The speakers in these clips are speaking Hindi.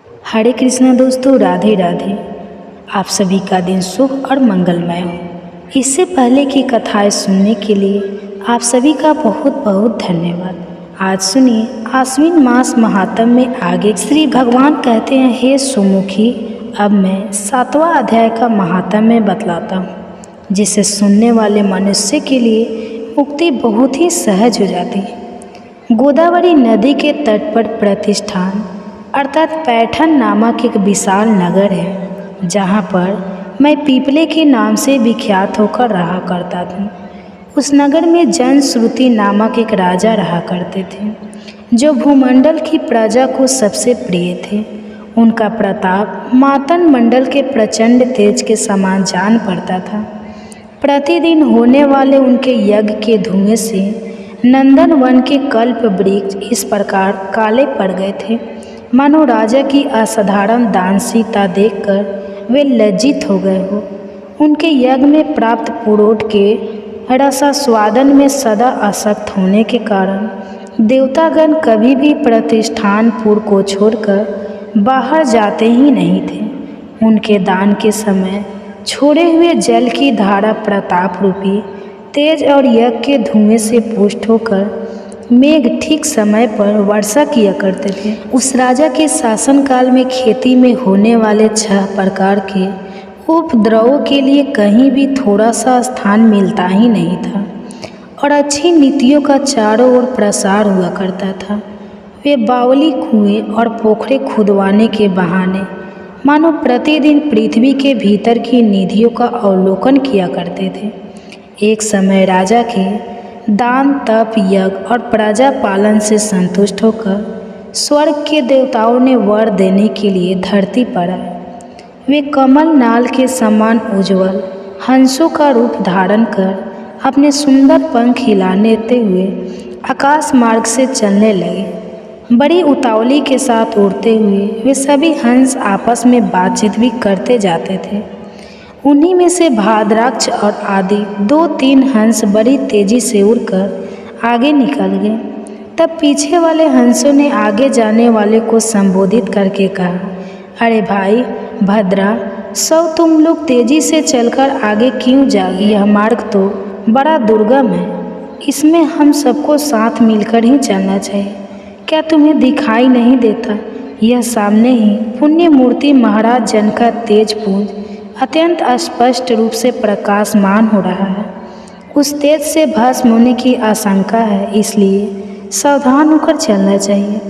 हरे कृष्णा दोस्तों, राधे राधे। आप सभी का दिन शुभ और मंगलमय हो। इससे पहले की कथाएं सुनने के लिए आप सभी का बहुत बहुत धन्यवाद। आज सुनिए आश्विन मास महात्म्य में आगे श्री भगवान कहते हैं, हे सुमुखी, अब मैं 7वां अध्याय का महात्म्य बतलाता हूँ, जिसे सुनने वाले मनुष्य के लिए मुक्ति बहुत ही सहज हो जाती है। गोदावरी नदी के तट पर प्रतिष्ठान अर्थात पैठन नामक एक विशाल नगर है, जहाँ पर मैं पीपले के नाम से विख्यात होकर रहा करता था। उस नगर में जनश्रुति नामक एक राजा रहा करते थे, जो भूमंडल की प्रजा को सबसे प्रिय थे। उनका प्रताप मातन मंडल के प्रचंड तेज के समान जान पड़ता था। प्रतिदिन होने वाले उनके यज्ञ के धुएं से नंदन वन के कल्प वृक्ष इस प्रकार काले पड़ गए थे, मानो राजा की असाधारण दानशीलता देखकर वे लज्जित हो गए हो। उनके यज्ञ में प्राप्त पुरोट के रसास्वादन में सदा आसक्त होने के कारण देवतागण कभी भी प्रतिष्ठानपुर को छोड़कर बाहर जाते ही नहीं थे। उनके दान के समय छोड़े हुए जल की धारा प्रताप रूपी तेज और यज्ञ के धुएं से पुष्ट होकर मेघ ठीक समय पर वर्षा किया करते थे। उस राजा के शासनकाल में खेती में होने वाले 6 प्रकार के उपद्रवों के लिए कहीं भी थोड़ा सा स्थान मिलता ही नहीं था और अच्छी नीतियों का चारों ओर प्रसार हुआ करता था। वे बावली कुएं और पोखरे खुदवाने के बहाने मानो प्रतिदिन पृथ्वी के भीतर की निधियों का अवलोकन किया करते थे। एक समय राजा के दान तप यज्ञ और प्रजा पालन से संतुष्ट होकर स्वर्ग के देवताओं ने वर देने के लिए धरती पर आए। वे कमल नाल के समान उज्ज्वल हंसों का रूप धारण कर अपने सुंदर पंख हिलाते हुए आकाश मार्ग से चलने लगे। बड़ी उतावली के साथ उड़ते हुए वे सभी हंस आपस में बातचीत भी करते जाते थे। उन्हीं में से भाद्राक्ष और आदि 2-3 हंस बड़ी तेजी से उड़कर आगे निकल गए। तब पीछे वाले हंसों ने आगे जाने वाले को संबोधित करके कहा, अरे भाई भद्रा, सब तुम लोग तेजी से चलकर आगे क्यों जाओगे? यह मार्ग तो बड़ा दुर्गम है, इसमें हम सबको साथ मिलकर ही चलना चाहिए। क्या तुम्हें दिखाई नहीं देता? यह सामने ही पुण्य मूर्ति महाराज जन का तेज पुंज अत्यंत स्पष्ट रूप से प्रकाशमान हो रहा है। उस तेज से भस्म होने की आशंका है, इसलिए सावधान होकर चलना चाहिए।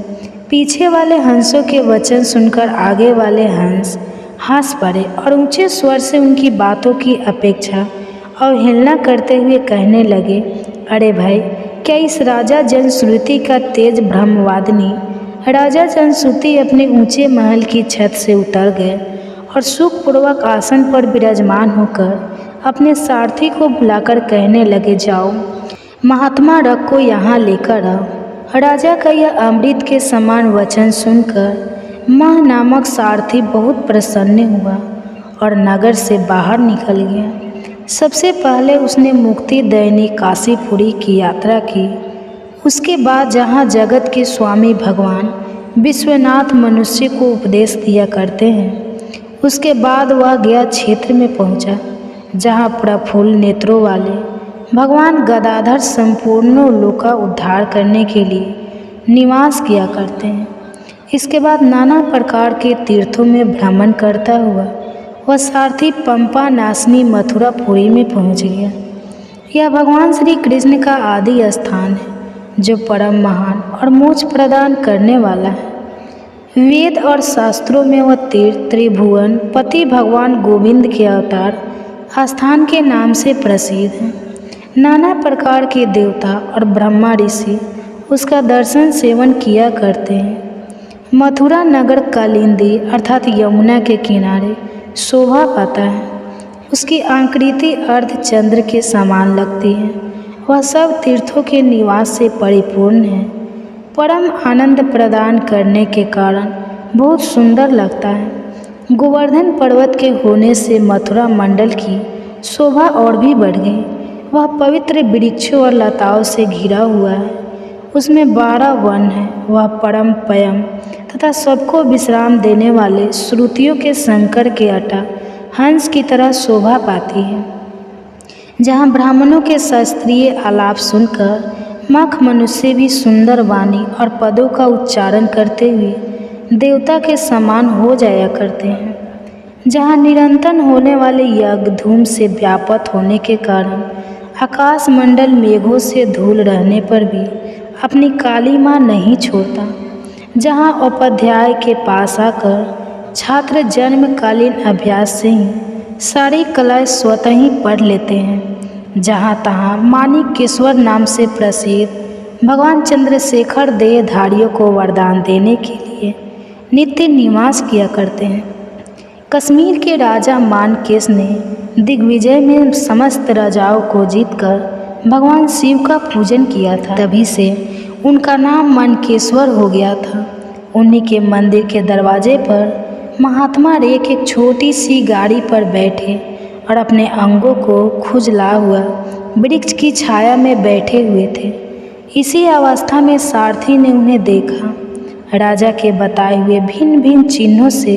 पीछे वाले हंसों के वचन सुनकर आगे वाले हंस हंस पड़े और ऊंचे स्वर से उनकी बातों की अपेक्षा अवहेलना करते हुए कहने लगे, अरे भाई, क्या इस राजा जनश्रुति का तेज ब्रह्मवादिनी राजा जनश्रुति अपने ऊंचे महल की छत से उतर गए और सुखपूर्वक आसन पर विराजमान होकर अपने सारथी को बुलाकर कहने लगे, जाओ महात्मा रथ को यहाँ लेकर आओ। राजा का यह अमृत के समान वचन सुनकर मह नामक सारथी बहुत प्रसन्न हुआ और नगर से बाहर निकल गया। सबसे पहले उसने मुक्ति दैनी काशीपुरी की यात्रा की। उसके बाद जहाँ जगत के स्वामी भगवान विश्वनाथ मनुष्य को उपदेश दिया करते हैं, उसके बाद वह गया क्षेत्र में पहुंचा, जहां प्रफुल्ल नेत्रों वाले भगवान गदाधर संपूर्ण लोक का उद्धार करने के लिए निवास किया करते हैं। इसके बाद नाना प्रकार के तीर्थों में भ्रमण करता हुआ वह सारथी पंपा नासनी मथुरापुरी में पहुंच गया। यह भगवान श्री कृष्ण का आदि स्थान है, जो परम महान और मोक्ष प्रदान करने वाला है। वेद और शास्त्रों में वह तीर्थ त्रिभुवन पति भगवान गोविंद के अवतार स्थान के नाम से प्रसिद्ध है। नाना प्रकार के देवता और ब्रह्मा ऋषि उसका दर्शन सेवन किया करते हैं। मथुरा नगर कालिंदी अर्थात यमुना के किनारे शोभा पाता है। उसकी आकृति अर्धचंद्र के समान लगती है। वह सब तीर्थों के निवास से परिपूर्ण है। परम आनंद प्रदान करने के कारण बहुत सुंदर लगता है। गोवर्धन पर्वत के होने से मथुरा मंडल की शोभा और भी बढ़ गई। वह पवित्र वृक्षों और लताओं से घिरा हुआ है। उसमें 12 वन है। वह परम पयम तथा सबको विश्राम देने वाले श्रुतियों के शंकर के अटा हंस की तरह शोभा पाती है। जहाँ ब्राह्मणों के शास्त्रीय आलाप सुनकर मख मनुष्य भी सुंदर वाणी और पदों का उच्चारण करते हुए देवता के समान हो जाया करते हैं। जहाँ निरंतर होने वाले यज्ञ धूम से व्याप्त होने के कारण आकाश मंडल मेघों से धूल रहने पर भी अपनी काली माँ नहीं छोड़ता। जहाँ उपाध्याय के पास आकर छात्र जन्मकालीन अभ्यास से ही सारी कलाएं स्वतः ही पढ़ लेते हैं। जहाँ तहाँ माणिकेश्वर नाम से प्रसिद्ध भगवान चंद्रशेखर देहधारियों को वरदान देने के लिए नित्य निवास किया करते हैं। कश्मीर के राजा माणकेश ने दिग्विजय में समस्त राजाओं को जीतकर भगवान शिव का पूजन किया था। तभी से उनका नाम माणकेश्वर हो गया था। उन्हीं के मंदिर के दरवाजे पर महात्मा रेख एक छोटी सी गाड़ी पर बैठे और अपने अंगों को खुजला हुआ वृक्ष की छाया में बैठे हुए थे। इसी अवस्था में सारथी ने उन्हें देखा। राजा के बताए हुए भिन्न भिन्न चिन्हों से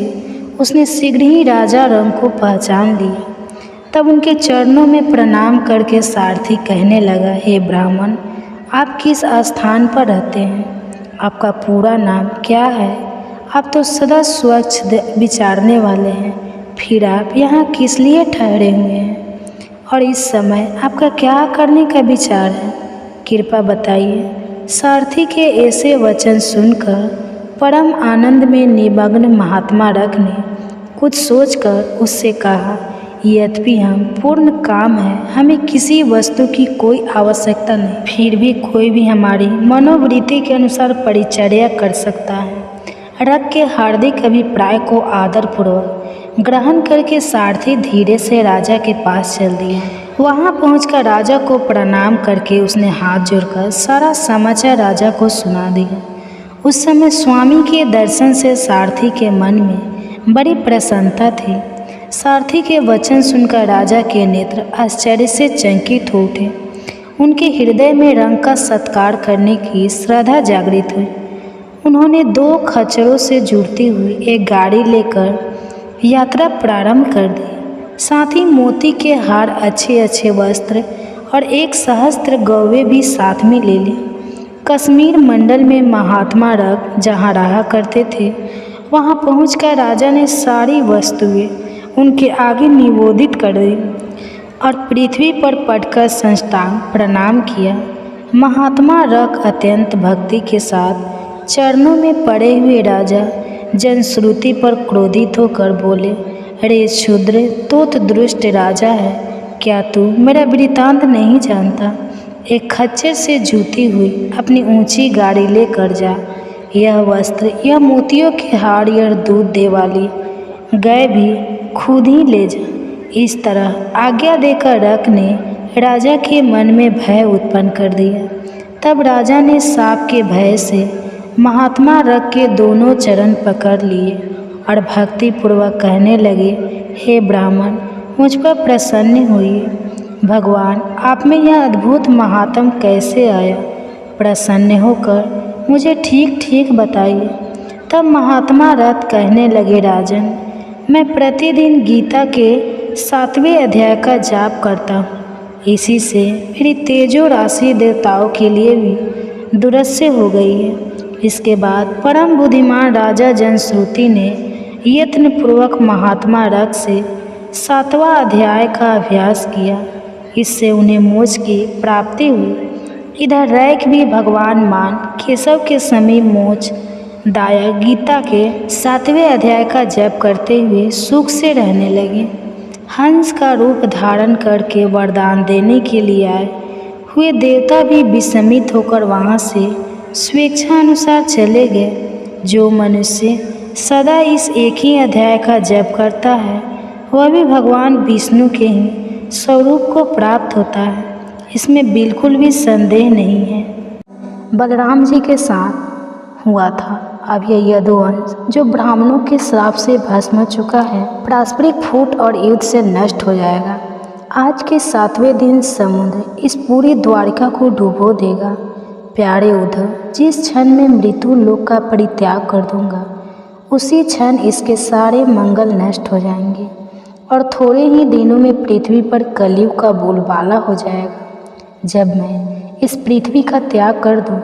उसने शीघ्र ही राजा रंग को पहचान लिया। तब उनके चरणों में प्रणाम करके सारथी कहने लगा, हे ब्राह्मण, आप किस स्थान पर रहते हैं? आपका पूरा नाम क्या है? आप तो सदा स्वच्छ विचारने वाले हैं, फिर आप यहाँ किस लिए ठहरे हुए हैं? और इस समय आपका क्या करने का विचार है? कृपा बताइए। सारथी के ऐसे वचन सुनकर परम आनंद में निमग्न महात्मा रख ने कुछ सोचकर उससे कहा, यद्यपि हम पूर्ण काम है, हमें किसी वस्तु की कोई आवश्यकता नहीं, फिर भी कोई भी हमारी मनोवृत्ति के अनुसार परिचर्या कर सकता है। रख के हार्दिक अभिप्राय को आदरपूर्वक ग्रहण करके सारथी धीरे से राजा के पास चल दिया। वहां पहुंचकर राजा को प्रणाम करके उसने हाथ जोड़कर सारा समाचार राजा को सुना दिया। उस समय स्वामी के दर्शन से सारथी के मन में बड़ी प्रसन्नता थी। सारथी के वचन सुनकर राजा के नेत्र आश्चर्य से चकित हो उठे। उनके हृदय में रंग का सत्कार करने की श्रद्धा जागृत हुई। उन्होंने 2 खच्चरों से जुड़ती हुई एक गाड़ी लेकर यात्रा प्रारंभ कर दी। साथ ही मोती के हार, अच्छे अच्छे वस्त्र और 1 सहस्त्र गौवें भी साथ में ले ली। कश्मीर मंडल में महात्मा रख जहाँ रहा करते थे, वहाँ पहुंचकर राजा ने सारी वस्तुएं उनके आगे निवेदित कर दी और पृथ्वी पर पटकर साष्टांग प्रणाम किया। महात्मा रख अत्यंत भक्ति के साथ चरणों में पड़े हुए राजा जनश्रुति पर क्रोधित होकर बोले, अरे क्षुद्र, तो दुष्ट राजा है, क्या तू मेरा वृत्तांत नहीं जानता? एक खच्चर से जूती हुई अपनी ऊंची गाड़ी लेकर जा। यह वस्त्र, यह मोतियों के हार, यह दूध दे वाली गाय भी खुद ही ले जा। इस तरह आज्ञा देकर रख ने राजा के मन में भय उत्पन्न कर दिया। तब राजा ने सांप के भय से महात्मा रख के दोनों चरण पकड़ लिए और भक्तिपूर्वक कहने लगे, हे ब्राह्मण, मुझ पर प्रसन्न हुई। भगवान, आप में यह अद्भुत महात्म कैसे आया? प्रसन्न होकर मुझे ठीक ठीक बताइए। तब महात्मा रथ कहने लगे, राजन, मैं प्रतिदिन गीता के 7वें अध्याय का जाप करता हूँ। इसी से मेरी तेजो राशि देवताओं के लिए भी दुरस्य हो गई है। इसके बाद परम बुद्धिमान राजा जनश्रुति ने यत्नपूर्वक महात्मा रथ से 7वां अध्याय का अभ्यास किया। इससे उन्हें मोक्ष की प्राप्ति हुई। इधर रैक भी भगवान मान केशव के समीप मोक्ष दायक गीता के 7वें अध्याय का जप करते हुए सुख से रहने लगे। हंस का रूप धारण करके वरदान देने के लिए आए हुए देवता भी विस्मित होकर वहाँ से स्वेच्छानुसार चले गए। जो मनुष्य सदा इस एक ही अध्याय का जप करता है, वह भी भगवान विष्णु के ही स्वरूप को प्राप्त होता है। इसमें बिल्कुल भी संदेह नहीं है। बलराम जी के साथ हुआ था। अब यह यदुवंश जो ब्राह्मणों के श्राप से भस्म हो चुका है, पारस्परिक फूट और युद्ध से नष्ट हो जाएगा। आज के 7वें दिन समुद्र इस पूरी द्वारिका को डुबो देगा। प्यारे उद्धव, जिस क्षण में मृत्यु लोक का परित्याग कर दूंगा, उसी क्षण इसके सारे मंगल नष्ट हो जाएंगे और थोड़े ही दिनों में पृथ्वी पर कलयुग का बोलबाला हो जाएगा। जब मैं इस पृथ्वी का त्याग कर दूं,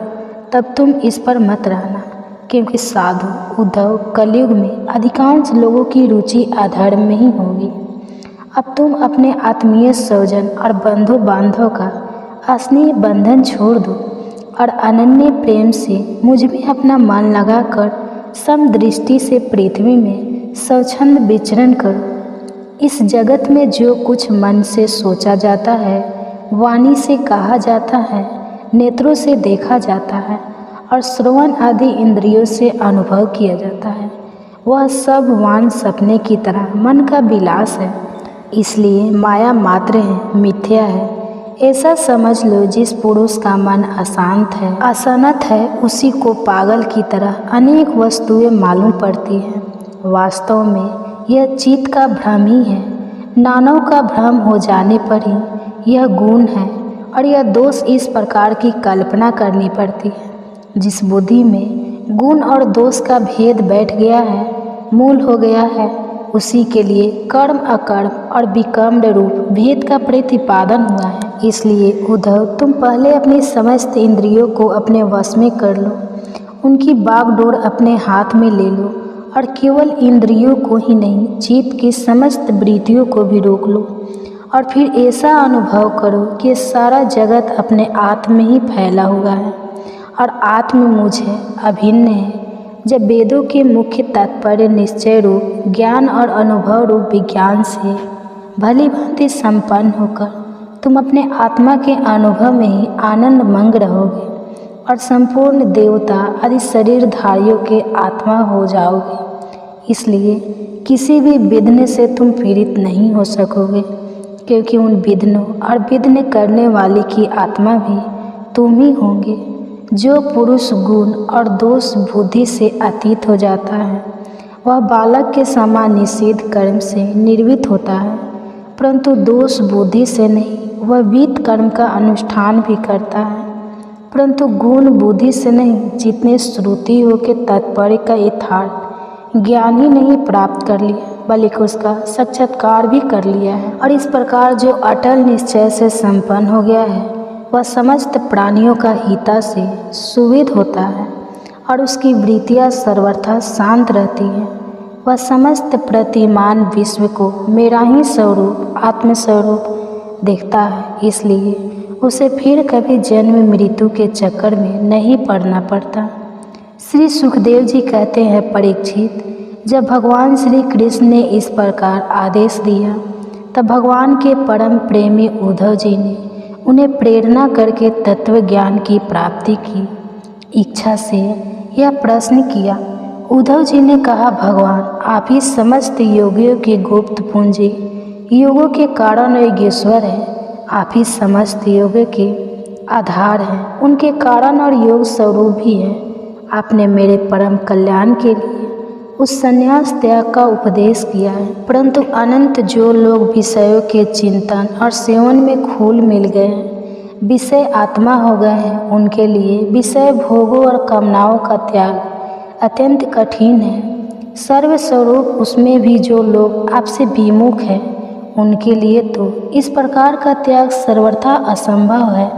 तब तुम इस पर मत रहना, क्योंकि साधु उद्धव, कलयुग में अधिकांश लोगों की रुचि अधर्म में ही होगी। अब तुम अपने आत्मीय स्वजन और बंधु बांधव का स्नेह बंधन छोड़ दो और अनन्य प्रेम से मुझ में अपना मन लगाकर समदृष्टि से पृथ्वी में स्वच्छंद विचरण करो। इस जगत में जो कुछ मन से सोचा जाता है, वाणी से कहा जाता है, नेत्रों से देखा जाता है और श्रवण आदि इंद्रियों से अनुभव किया जाता है, वह सब वान सपने की तरह मन का विलास है। इसलिए माया मात्र है, मिथ्या है। ऐसा समझ लो, जिस पुरुष का मन अशांत है, असनत है, उसी को पागल की तरह अनेक वस्तुएं मालूम पड़ती हैं। वास्तव में यह चित्त का भ्रम ही है। नानों का भ्रम हो जाने पर ही यह गुण है और यह दोष इस प्रकार की कल्पना करनी पड़ती है। जिस बुद्धि में गुण और दोष का भेद बैठ गया है, मूल हो गया है, उसी के लिए कर्म अकर्म और विकर्म रूप भेद का प्रतिपादन हुआ है। इसलिए उद्धव, तुम पहले अपनी समस्त इंद्रियों को अपने वश में कर लो, उनकी बागडोर अपने हाथ में ले लो और केवल इंद्रियों को ही नहीं, चित्त की समस्त वृत्तियों को भी रोक लो और फिर ऐसा अनुभव करो कि सारा जगत अपने आत्म में ही फैला हुआ है और आत्म मुझ है, अभिन्न है। जब वेदों के मुख्य तात्पर्य निश्चय रूप ज्ञान और अनुभव रूप विज्ञान से भली भांति संपन्न होकर तुम अपने आत्मा के अनुभव में ही आनंद मंग रहोगे और संपूर्ण देवता आदि शरीरधारियों के आत्मा हो जाओगे। इसलिए किसी भी विघ्न से तुम पीड़ित नहीं हो सकोगे, क्योंकि उन विघ्नों और विघ्न करने वाले की आत्मा भी तुम ही होंगे। जो पुरुष गुण और दोष बुद्धि से अतीत हो जाता है, वह बालक के समान निषिद्ध कर्म से निर्वृत्त होता है, परंतु दोष बुद्धि से नहीं, वह वित्त कर्म का अनुष्ठान भी करता है, परंतु गुण बुद्धि से नहीं। जितने श्रुति हो के तात्पर्य का यथार्थ ज्ञान ही नहीं प्राप्त कर लिया, बल्कि उसका साक्षात्कार भी कर लिया है। और इस प्रकार जो अटल निश्चय से संपन्न हो गया है, वह समस्त प्राणियों का हिता से सुविध होता है और उसकी वृत्तियाँ सर्वथा शांत रहती हैं। वह समस्त प्रतिमान विश्व को मेरा ही स्वरूप, आत्मस्वरूप देखता है। इसलिए उसे फिर कभी जन्म मृत्यु के चक्कर में नहीं पड़ना पड़ता। श्री सुखदेव जी कहते हैं, परीक्षित, जब भगवान श्री कृष्ण ने इस प्रकार आदेश दिया, तब भगवान के परम प्रेमी उद्धव जी ने उन्हें प्रेरणा करके तत्व ज्ञान की प्राप्ति की इच्छा से यह प्रश्न किया। उद्धव जी ने कहा, भगवान, आप ही समस्त योगियों के गुप्त पूंजी, योगों के कारण योगेश्वर है। आप ही समस्त योग के आधार हैं, उनके कारण और योग स्वरूप भी हैं। आपने मेरे परम कल्याण के लिए उस संन्यास त्याग का उपदेश किया है, परंतु अनंत जो लोग विषयों के चिंतन और सेवन में खूल मिल गए हैं, विषय आत्मा हो गए हैं, उनके लिए विषय भोगों और कामनाओं का त्याग अत्यंत कठिन है। सर्वस्वरूप उसमें भी जो लोग आपसे विमुख हैं, उनके लिए तो इस प्रकार का त्याग सर्वथा असंभव है।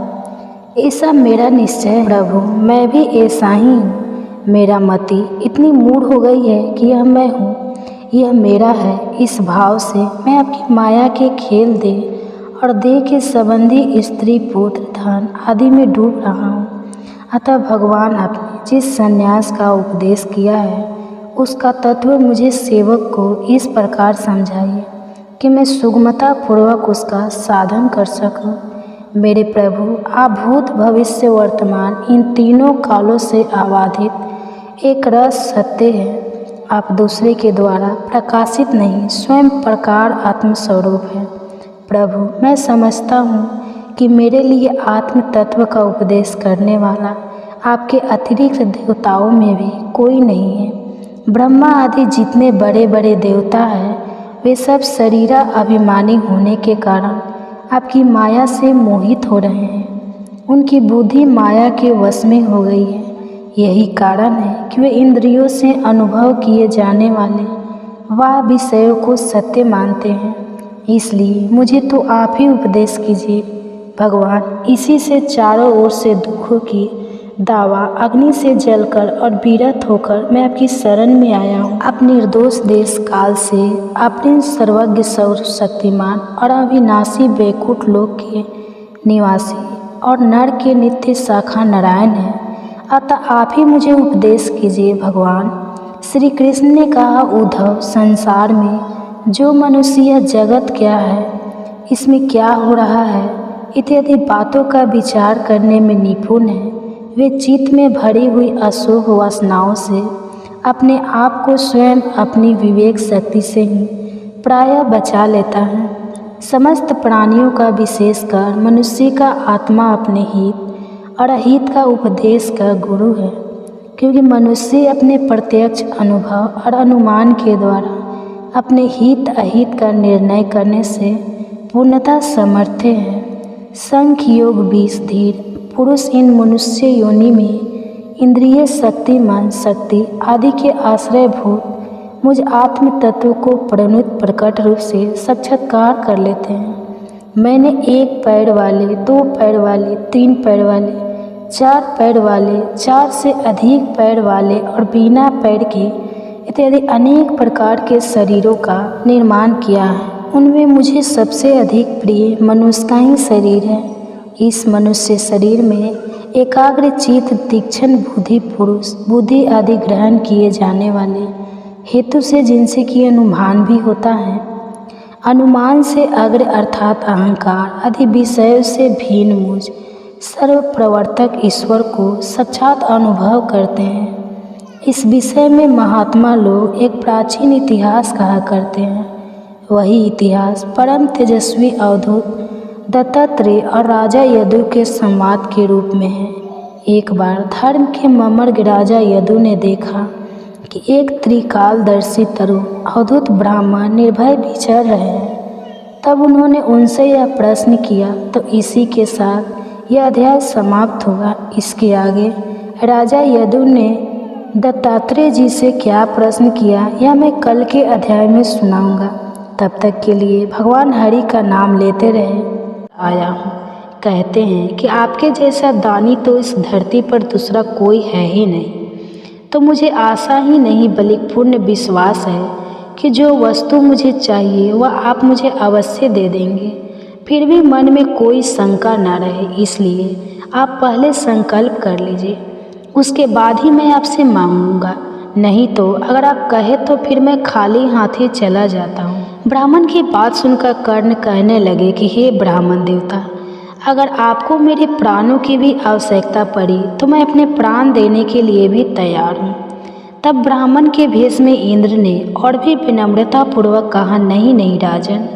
ऐसा मेरा निश्चय है प्रभु, मैं भी ऐसा ही हूँ। मेरा मति इतनी मूढ़ हो गई है कि यह मैं हूँ, यह मेरा है, इस भाव से मैं आपकी माया के खेल दे और देह के संबंधी स्त्री पुत्र धन आदि में डूब रहा हूँ। अतः भगवान, आपने जिस संन्यास का उपदेश किया है, उसका तत्व मुझे सेवक को इस प्रकार समझाइए कि मैं सुगमता पूर्वक उसका साधन कर सकूं। मेरे प्रभु, आप भूत भविष्य वर्तमान इन तीनों कालों से आबाधित एक रस सत्य है। आप दूसरे के द्वारा प्रकाशित नहीं, स्वयं प्रकार आत्मस्वरूप है। प्रभु, मैं समझता हूँ कि मेरे लिए आत्म तत्व का उपदेश करने वाला आपके अतिरिक्त देवताओं में भी कोई नहीं है। ब्रह्मा आदि जितने बड़े बड़े देवता हैं, वे सब शरीरा अभिमानी होने के कारण आपकी माया से मोहित हो रहे हैं। उनकी बुद्धि माया के वश में हो गई है। यही कारण है कि वे इंद्रियों से अनुभव किए जाने वाले वह विषयों को सत्य मानते हैं। इसलिए मुझे तो आप ही उपदेश कीजिए भगवान। इसी से चारों ओर से दुखों की दावा अग्नि से जलकर और विरत होकर मैं आपकी शरण में आया हूँ। आप निर्दोष देश काल से अपने सर्वज्ञ सर्वशक्तिमान और अविनाशी वैकुंठ लोक के निवासी और नर के नित्य शाखा नारायण हैं, अतः आप ही मुझे उपदेश कीजिए भगवान। श्री कृष्ण ने कहा, उद्धव, संसार में जो मनुष्य यह जगत क्या है, इसमें क्या हो रहा है इत्यादि बातों का विचार करने में निपुण है, वे चित्त में भरी हुई अशुभ वासनाओं से अपने आप को स्वयं अपनी विवेक शक्ति से ही प्रायः बचा लेता है। समस्त प्राणियों का विशेषकर मनुष्य का आत्मा अपने हित और अहित का उपदेश का गुरु है, क्योंकि मनुष्य अपने प्रत्यक्ष अनुभव और अनुमान के द्वारा अपने हित अहित का निर्णय करने से पूर्णतः समर्थ है। सांख्य योग 20 धीर पुरुष इन मनुष्य योनि में इंद्रिय शक्ति, मन शक्ति आदि के आश्रयभूत मुझ आत्म तत्व को प्रणुत प्रकट रूप से साक्षात्कार कर लेते हैं। मैंने एक पैर वाले, दो पैर वाले, तीन पैर वाले, चार पैर वाले, चार से अधिक पैर वाले और बिना पैर के इत्यादि अनेक प्रकार के शरीरों का निर्माण किया है। उनमें मुझे सबसे अधिक प्रिय मनुष्य का ही शरीर है। इस मनुष्य शरीर में एकाग्र चित्त, तीक्ष्ण बुद्धि पुरुष, बुद्धि आदि ग्रहण किए जाने वाले हेतु से जिनसे कि अनुमान भी होता है, अनुमान से अग्र अर्थात अहंकार आदि विषयों से भिन्न मुझ सर्व प्रवर्तक ईश्वर को साक्षात अनुभव करते हैं। इस विषय में महात्मा लोग एक प्राचीन इतिहास कहा करते हैं। वही इतिहास परम तेजस्वी अवधूत दत्तात्रेय और राजा यदु के संवाद के रूप में है। एक बार धर्म के मर्मज्ञ राजा यदु ने देखा कि एक त्रिकालदर्शी तरुण अवधूत ब्राह्मण निर्भय विचर रहे हैं। तब उन्होंने उनसे यह प्रश्न किया, तो इसी के साथ यह अध्याय समाप्त हुआ। इसके आगे राजा यदु ने दत्तात्रेय जी से क्या प्रश्न किया, यह मैं कल के अध्याय में सुनाऊंगा। तब तक के लिए भगवान हरि का नाम लेते रहे। आया हूँ। कहते हैं कि आपके जैसा दानी तो इस धरती पर दूसरा कोई है ही नहीं। तो मुझे आशा ही नहीं बल्कि पूर्ण विश्वास है कि जो वस्तु मुझे चाहिए वह आप मुझे अवश्य दे देंगे। फिर भी मन में कोई शंका न रहे, इसलिए आप पहले संकल्प कर लीजिए, उसके बाद ही मैं आपसे मांगूंगा। नहीं तो अगर आप कहे तो फिर मैं खाली हाथ ही चला जाता हूँ। ब्राह्मण की बात सुनकर कर्ण कहने लगे कि हे ब्राह्मण देवता, अगर आपको मेरे प्राणों की भी आवश्यकता पड़ी तो मैं अपने प्राण देने के लिए भी तैयार हूँ। तब ब्राह्मण के भेष में इंद्र ने और भी विनम्रतापूर्वक कहा, नहीं नहीं राजन,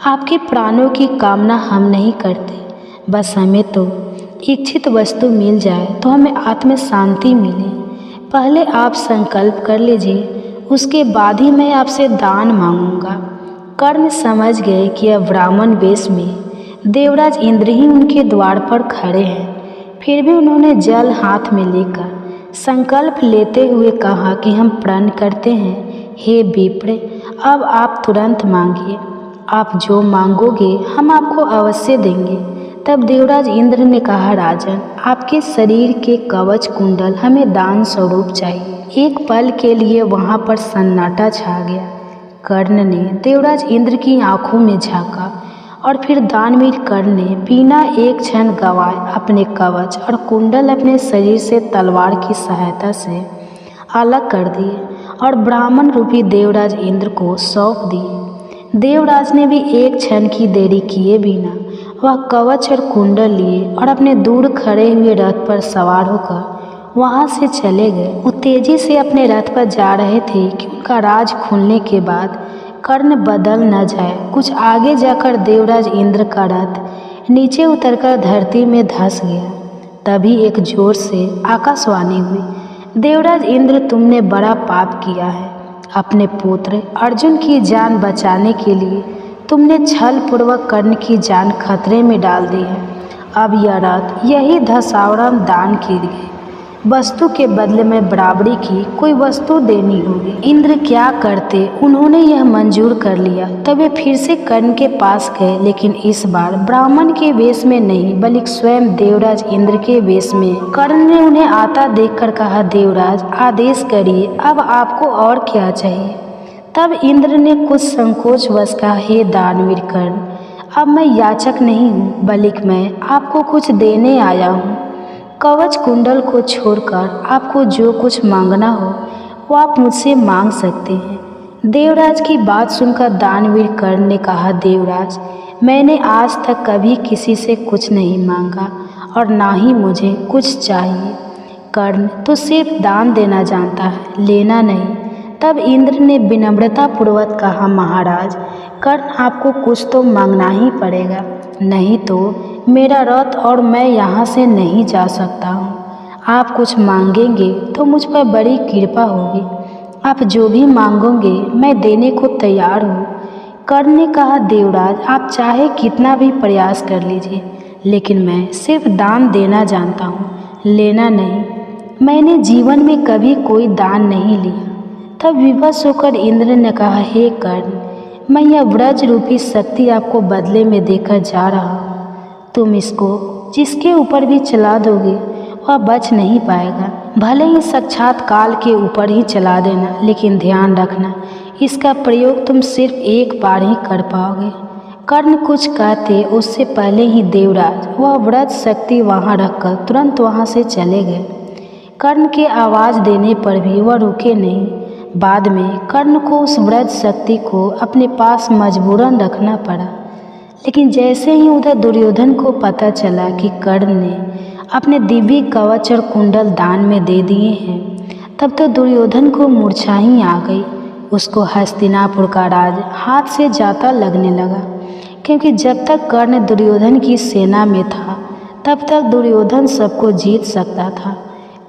आपके प्राणों की कामना हम नहीं करते, बस हमें तो इच्छित वस्तु मिल जाए तो हमें आत्म शांति मिले। पहले आप संकल्प कर लीजिए, उसके बाद ही मैं आपसे दान मांगूंगा। कर्ण समझ गए कि अब ब्राह्मण वेश में देवराज इंद्र ही उनके द्वार पर खड़े हैं। फिर भी उन्होंने जल हाथ में लेकर संकल्प लेते हुए कहा कि हम प्रण करते हैं, हे विप्र, अब आप तुरंत मांगिए, आप जो मांगोगे हम आपको अवश्य देंगे। तब देवराज इंद्र ने कहा, राजन, आपके शरीर के कवच कुंडल हमें दान स्वरूप चाहिए। एक पल के लिए वहाँ पर सन्नाटा छा गया। कर्ण ने देवराज इंद्र की आंखों में झांका और फिर दानवीर कर्ण ने बिना एक क्षण गवाए अपने कवच और कुंडल अपने शरीर से तलवार की सहायता से अलग कर दिए और ब्राह्मण रूपी देवराज इंद्र को सौंप दिए। देवराज ने भी एक क्षण की देरी किए बिना वह कवच और कुंडल लिए और अपने दूर खड़े हुए रथ पर सवार होकर वहाँ से चले गए। वो तेजी से अपने रथ पर जा रहे थे कि उनका राज खुलने के बाद कर्ण बदल न जाए। कुछ आगे जाकर देवराज इंद्र का रथ नीचे उतरकर धरती में धंस गया। तभी एक जोर से आकाशवाणी हुई, देवराज इंद्र, तुमने बड़ा पाप किया है। अपने पुत्र अर्जुन की जान बचाने के लिए तुमने छल पूर्वक कर्ण की जान खतरे में डाल दी है। अब यह रथ यही धसावड़म दान की गई वस्तु के बदले में बराबरी की कोई वस्तु देनी होगी। इंद्र क्या करते, उन्होंने यह मंजूर कर लिया। तब वे फिर से कर्ण के पास गए, लेकिन इस बार ब्राह्मण के वेश में नहीं बल्कि स्वयं देवराज इंद्र के वेश में। कर्ण ने उन्हें आता देखकर कहा, देवराज आदेश करिए, अब आपको और क्या चाहिए। तब इंद्र ने कुछ संकोचवश कहा, हे दानवीर कर्ण, अब मैं याचक नहीं हूँ बल्कि मैं आपको कुछ देने आया हूँ। कवच कुंडल को छोड़कर आपको जो कुछ मांगना हो वो आप मुझसे मांग सकते हैं। देवराज की बात सुनकर दानवीर कर्ण ने कहा, देवराज मैंने आज तक कभी किसी से कुछ नहीं मांगा और ना ही मुझे कुछ चाहिए। कर्ण तो सिर्फ दान देना जानता है, लेना नहीं। तब इंद्र ने विनम्रतापूर्वक कहा, महाराज कर्ण आपको कुछ तो मांगना ही पड़ेगा, नहीं तो मेरा रथ और मैं यहाँ से नहीं जा सकता हूँ। आप कुछ मांगेंगे तो मुझ पर बड़ी कृपा होगी। आप जो भी मांगोगे मैं देने को तैयार हूँ। कर्ण ने कहा, देवराज आप चाहे कितना भी प्रयास कर लीजिए, लेकिन मैं सिर्फ दान देना जानता हूँ, लेना नहीं। मैंने जीवन में कभी कोई दान नहीं लिया। तब विवश होकर इंद्र ने कहा, हे कर्ण, मैं यह व्रज रूपी शक्ति आपको बदले में देकर जा रहा हूँ। तुम इसको जिसके ऊपर भी चला दोगे वह बच नहीं पाएगा। भले ही साक्षात काल के ऊपर ही चला देना, लेकिन ध्यान रखना इसका प्रयोग तुम सिर्फ एक बार ही कर पाओगे। कर्ण कुछ कहते उससे पहले ही देवराज वह व्रज शक्ति वहाँ रखकर तुरंत वहाँ से चले गए। कर्ण के आवाज़ देने पर भी वह रुके नहीं। बाद में कर्ण को उस व्रज शक्ति को अपने पास मजबूरन रखना पड़ा। लेकिन जैसे ही उधर दुर्योधन को पता चला कि कर्ण ने अपने दिव्य कवच और कुंडल दान में दे दिए हैं, तब तो दुर्योधन को मूर्छा ही आ गई। उसको हस्तिनापुर का राज हाथ से जाता लगने लगा, क्योंकि जब तक कर्ण दुर्योधन की सेना में था तब तक दुर्योधन सबको जीत सकता था।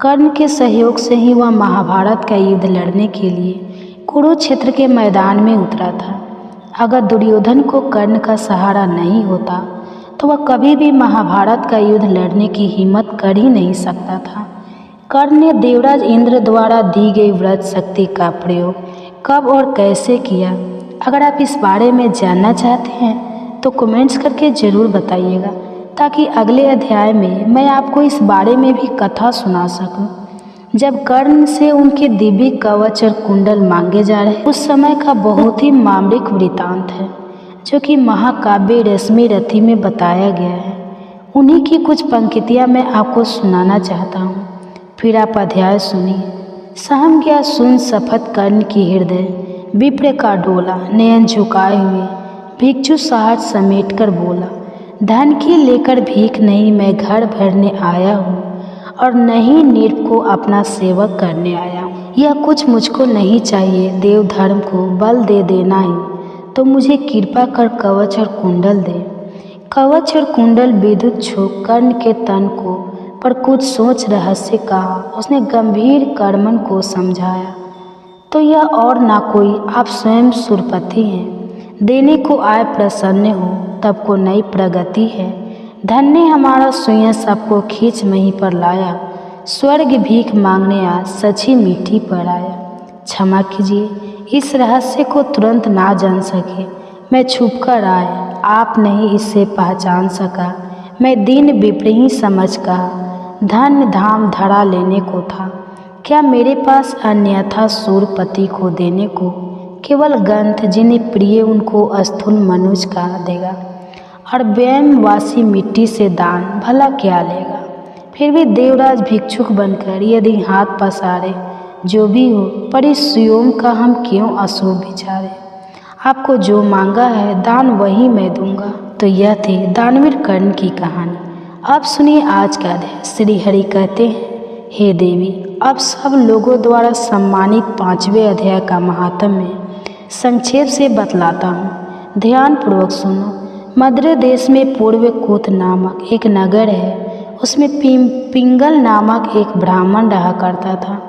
कर्ण के सहयोग से ही वह महाभारत का युद्ध लड़ने के लिए कुरुक्षेत्र के मैदान में उतरा था। अगर दुर्योधन को कर्ण का सहारा नहीं होता तो वह कभी भी महाभारत का युद्ध लड़ने की हिम्मत कर ही नहीं सकता था। कर्ण ने देवराज इंद्र द्वारा दी गई व्रज शक्ति का प्रयोग कब और कैसे किया, अगर आप इस बारे में जानना चाहते हैं तो कमेंट्स करके ज़रूर बताइएगा, ताकि अगले अध्याय में मैं आपको इस बारे में भी कथा सुना सकूं। जब कर्ण से उनके दिव्य कवच और कुंडल मांगे जा रहे उस समय का बहुत ही मामलिक वृतांत है, जो कि महाकाव्य रश्मि रथी में बताया गया है। उन्हीं की कुछ पंक्तियाँ मैं आपको सुनाना चाहता हूँ, फिर आप अध्याय सुनिए। सहम गया सुन शपथ कर्ण की हृदय, विप्र का डोला नयन झुकाए हुए भिक्षु साहट समेट कर बोला, धन की लेकर भीख नहीं मैं घर भरने आया हूँ, और नहीं नीर्प को अपना सेवक करने आया हूँ। यह कुछ मुझको नहीं चाहिए, देव धर्म को बल दे देना ही, तो मुझे कृपा कर कवच और कुंडल दे। कवच और कुंडल विद्युत छू कर्ण के तन को, पर कुछ सोच रहस्य कहा। उसने गंभीर कर्मन को समझाया, तो यह और ना कोई आप स्वयं सुरपति हैं, देने को आए प्रसन्न हो तब को नई प्रगति है। धन ने हमारा सुइयां सबको खींच मही पर लाया, स्वर्ग भीख मांगने आज सची मीठी पर आया। क्षमा कीजिए, इस रहस्य को तुरंत ना जान सके, मैं छुप कर आए, आप नहीं इसे पहचान सका। मैं दिन विप्र ही समझ कहा, धन धाम धड़ा लेने को था, क्या मेरे पास अन्यथा सूरपति को देने को। केवल ग्रंथ जिन्हें प्रिय उनको स्थूल मनुज का देगा, और व्ययवासी मिट्टी से दान भला क्या लेगा। फिर भी देवराज भिक्षुक बनकर यदि हाथ पसारे, जो भी हो पर इस सुयोम का हम क्यों अशुभ विचारे। आपको जो मांगा है दान वही मैं दूंगा। तो यह थी दानवीर कर्ण की कहानी। अब सुनिए आज का अध्याय। श्री हरि कहते हैं, हे देवी, अब सब लोगों द्वारा सम्मानित 5वें अध्याय का महात्म्य संक्षेप से बतलाता हूँ, ध्यान पूर्वक सुनो। मद्र देश में पूर्वकूत नामक एक नगर है, उसमें पिंगल नामक एक ब्राह्मण रहा करता था।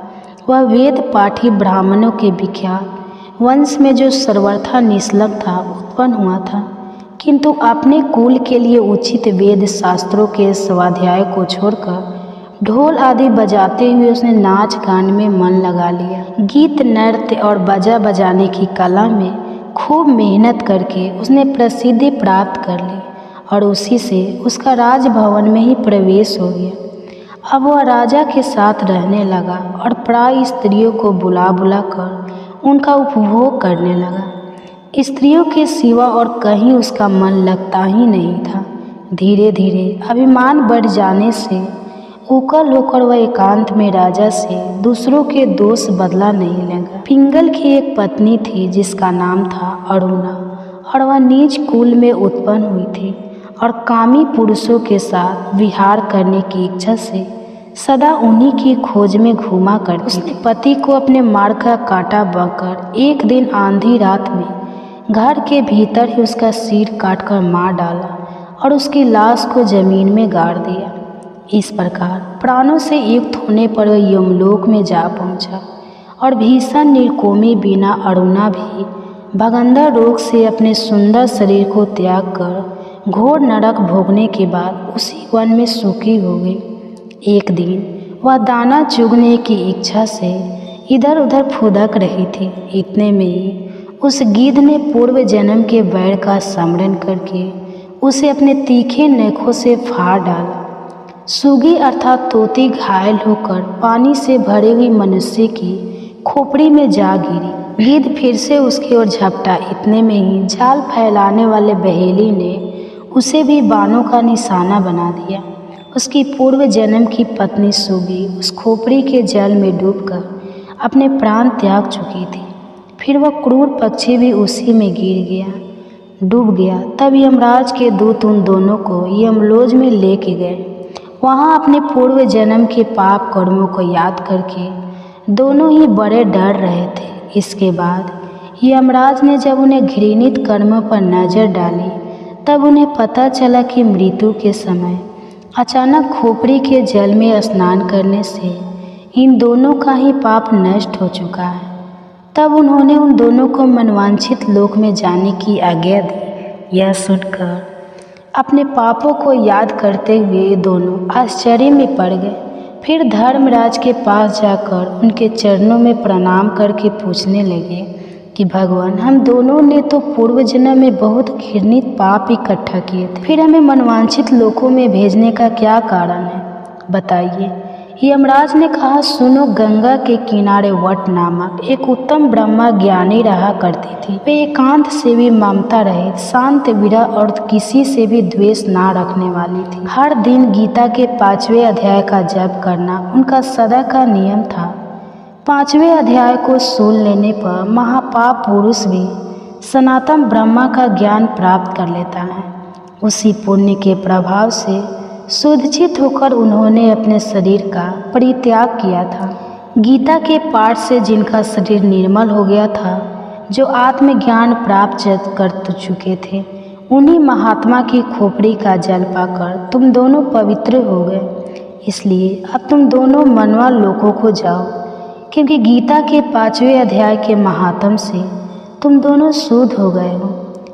वह वेद पाठी ब्राह्मणों के विख्यात वंश में जो सर्वथा निश्लक था उत्पन्न हुआ था, किंतु अपने कुल के लिए उचित वेद शास्त्रों के स्वाध्याय को छोड़कर ढोल आदि बजाते हुए उसने नाच गान में मन लगा लिया। गीत नृत्य और बाजा बजाने की कला में खूब मेहनत करके उसने प्रसिद्धि प्राप्त कर ली और उसी से उसका राजभवन में ही प्रवेश हो गया। अब वह राजा के साथ रहने लगा और प्राय स्त्रियों को बुला बुला कर उनका उपभोग करने लगा। स्त्रियों के सिवा और कहीं उसका मन लगता ही नहीं था। धीरे धीरे अभिमान बढ़ जाने से उकल होकर वह एकांत में राजा से दूसरों के दोष बदला नहीं लगा। पिंगल की एक पत्नी थी जिसका नाम था अरुणा और वह नीच कुल में उत्पन्न हुई थी और कामी पुरुषों के साथ विहार करने की इच्छा से सदा उन्हीं की खोज में घूमा करती। उसने पति को अपने मार्ग का कांटा बनकर एक दिन आंधी रात में घर के भीतर ही उसका सिर काटकर मार डाला और उसकी लाश को जमीन में गाड़ दिया। इस प्रकार प्राणों से युक्त होने पर वह यमलोक में जा पहुंचा और भीषण निर्कोमी बिना अरुणा भी भगंदर रोग से अपने सुंदर शरीर को त्याग कर घोर नरक भोगने के बाद उसी वन में सूखी हो गई। एक दिन वह दाना चुगने की इच्छा से इधर उधर फुदक रही थी। इतने में ही उस गिद्ध ने पूर्व जन्म के वैर का स्मरण करके उसे अपने तीखे नखों से फाड़ डाला। सुगी अर्थात तोती घायल होकर पानी से भरे हुई मनुष्य की खोपड़ी में जा गिरी। गिद्ध फिर से उसकी ओर झपटा। इतने में ही जाल फैलाने वाले बहेली ने उसे भी बाणों का निशाना बना दिया। उसकी पूर्व जन्म की पत्नी सुगी उस खोपड़ी के जल में डूबकर अपने प्राण त्याग चुकी थी। फिर वह क्रूर पक्षी भी उसी में डूब गया। तब यमराज के दूत उन दोनों को यमलोज में लेके गए। वहाँ अपने पूर्व जन्म के पाप कर्मों को याद करके दोनों ही बड़े डर रहे थे। इसके बाद यमराज ने जब उन्हें घृणित कर्मों पर नज़र डाली तब उन्हें पता चला कि मृत्यु के समय अचानक खोपड़ी के जल में स्नान करने से इन दोनों का ही पाप नष्ट हो चुका है। तब उन्होंने उन दोनों को मनवांछित लोक में जाने की आज्ञा दी। यह सुनकर अपने पापों को याद करते हुए दोनों आश्चर्य में पड़ गए। फिर धर्मराज के पास जाकर उनके चरणों में प्रणाम करके पूछने लगे कि भगवान, हम दोनों ने तो पूर्व जन्म में बहुत घृणित पाप इकट्ठा किए थे, फिर हमें मनवांछित लोकों में भेजने का क्या कारण है, बताइए। यमराज ने कहा, सुनो, गंगा के किनारे वट नामक एक उत्तम ब्रह्मा ज्ञानी रहा करती थी। वे एकांत से भी ममता रहित, शांत विरह और किसी से भी द्वेष ना रखने वाली थी। हर दिन गीता के 5वें अध्याय का जप करना उनका सदा का नियम था। 5वें अध्याय को सुन लेने पर महापाप पुरुष भी सनातन ब्रह्मा का ज्ञान प्राप्त कर लेता है। उसी पुण्य के प्रभाव से शुद्धचित होकर उन्होंने अपने शरीर का परित्याग किया था। गीता के पाठ से जिनका शरीर निर्मल हो गया था, जो आत्मज्ञान प्राप्त कर चुके थे, उन्हीं महात्मा की खोपड़ी का जल पाकर तुम दोनों पवित्र हो गए। इसलिए अब तुम दोनों मनवा लोकों को जाओ, क्योंकि गीता के 5वें अध्याय के महात्म से तुम दोनों शुद्ध हो गए हो।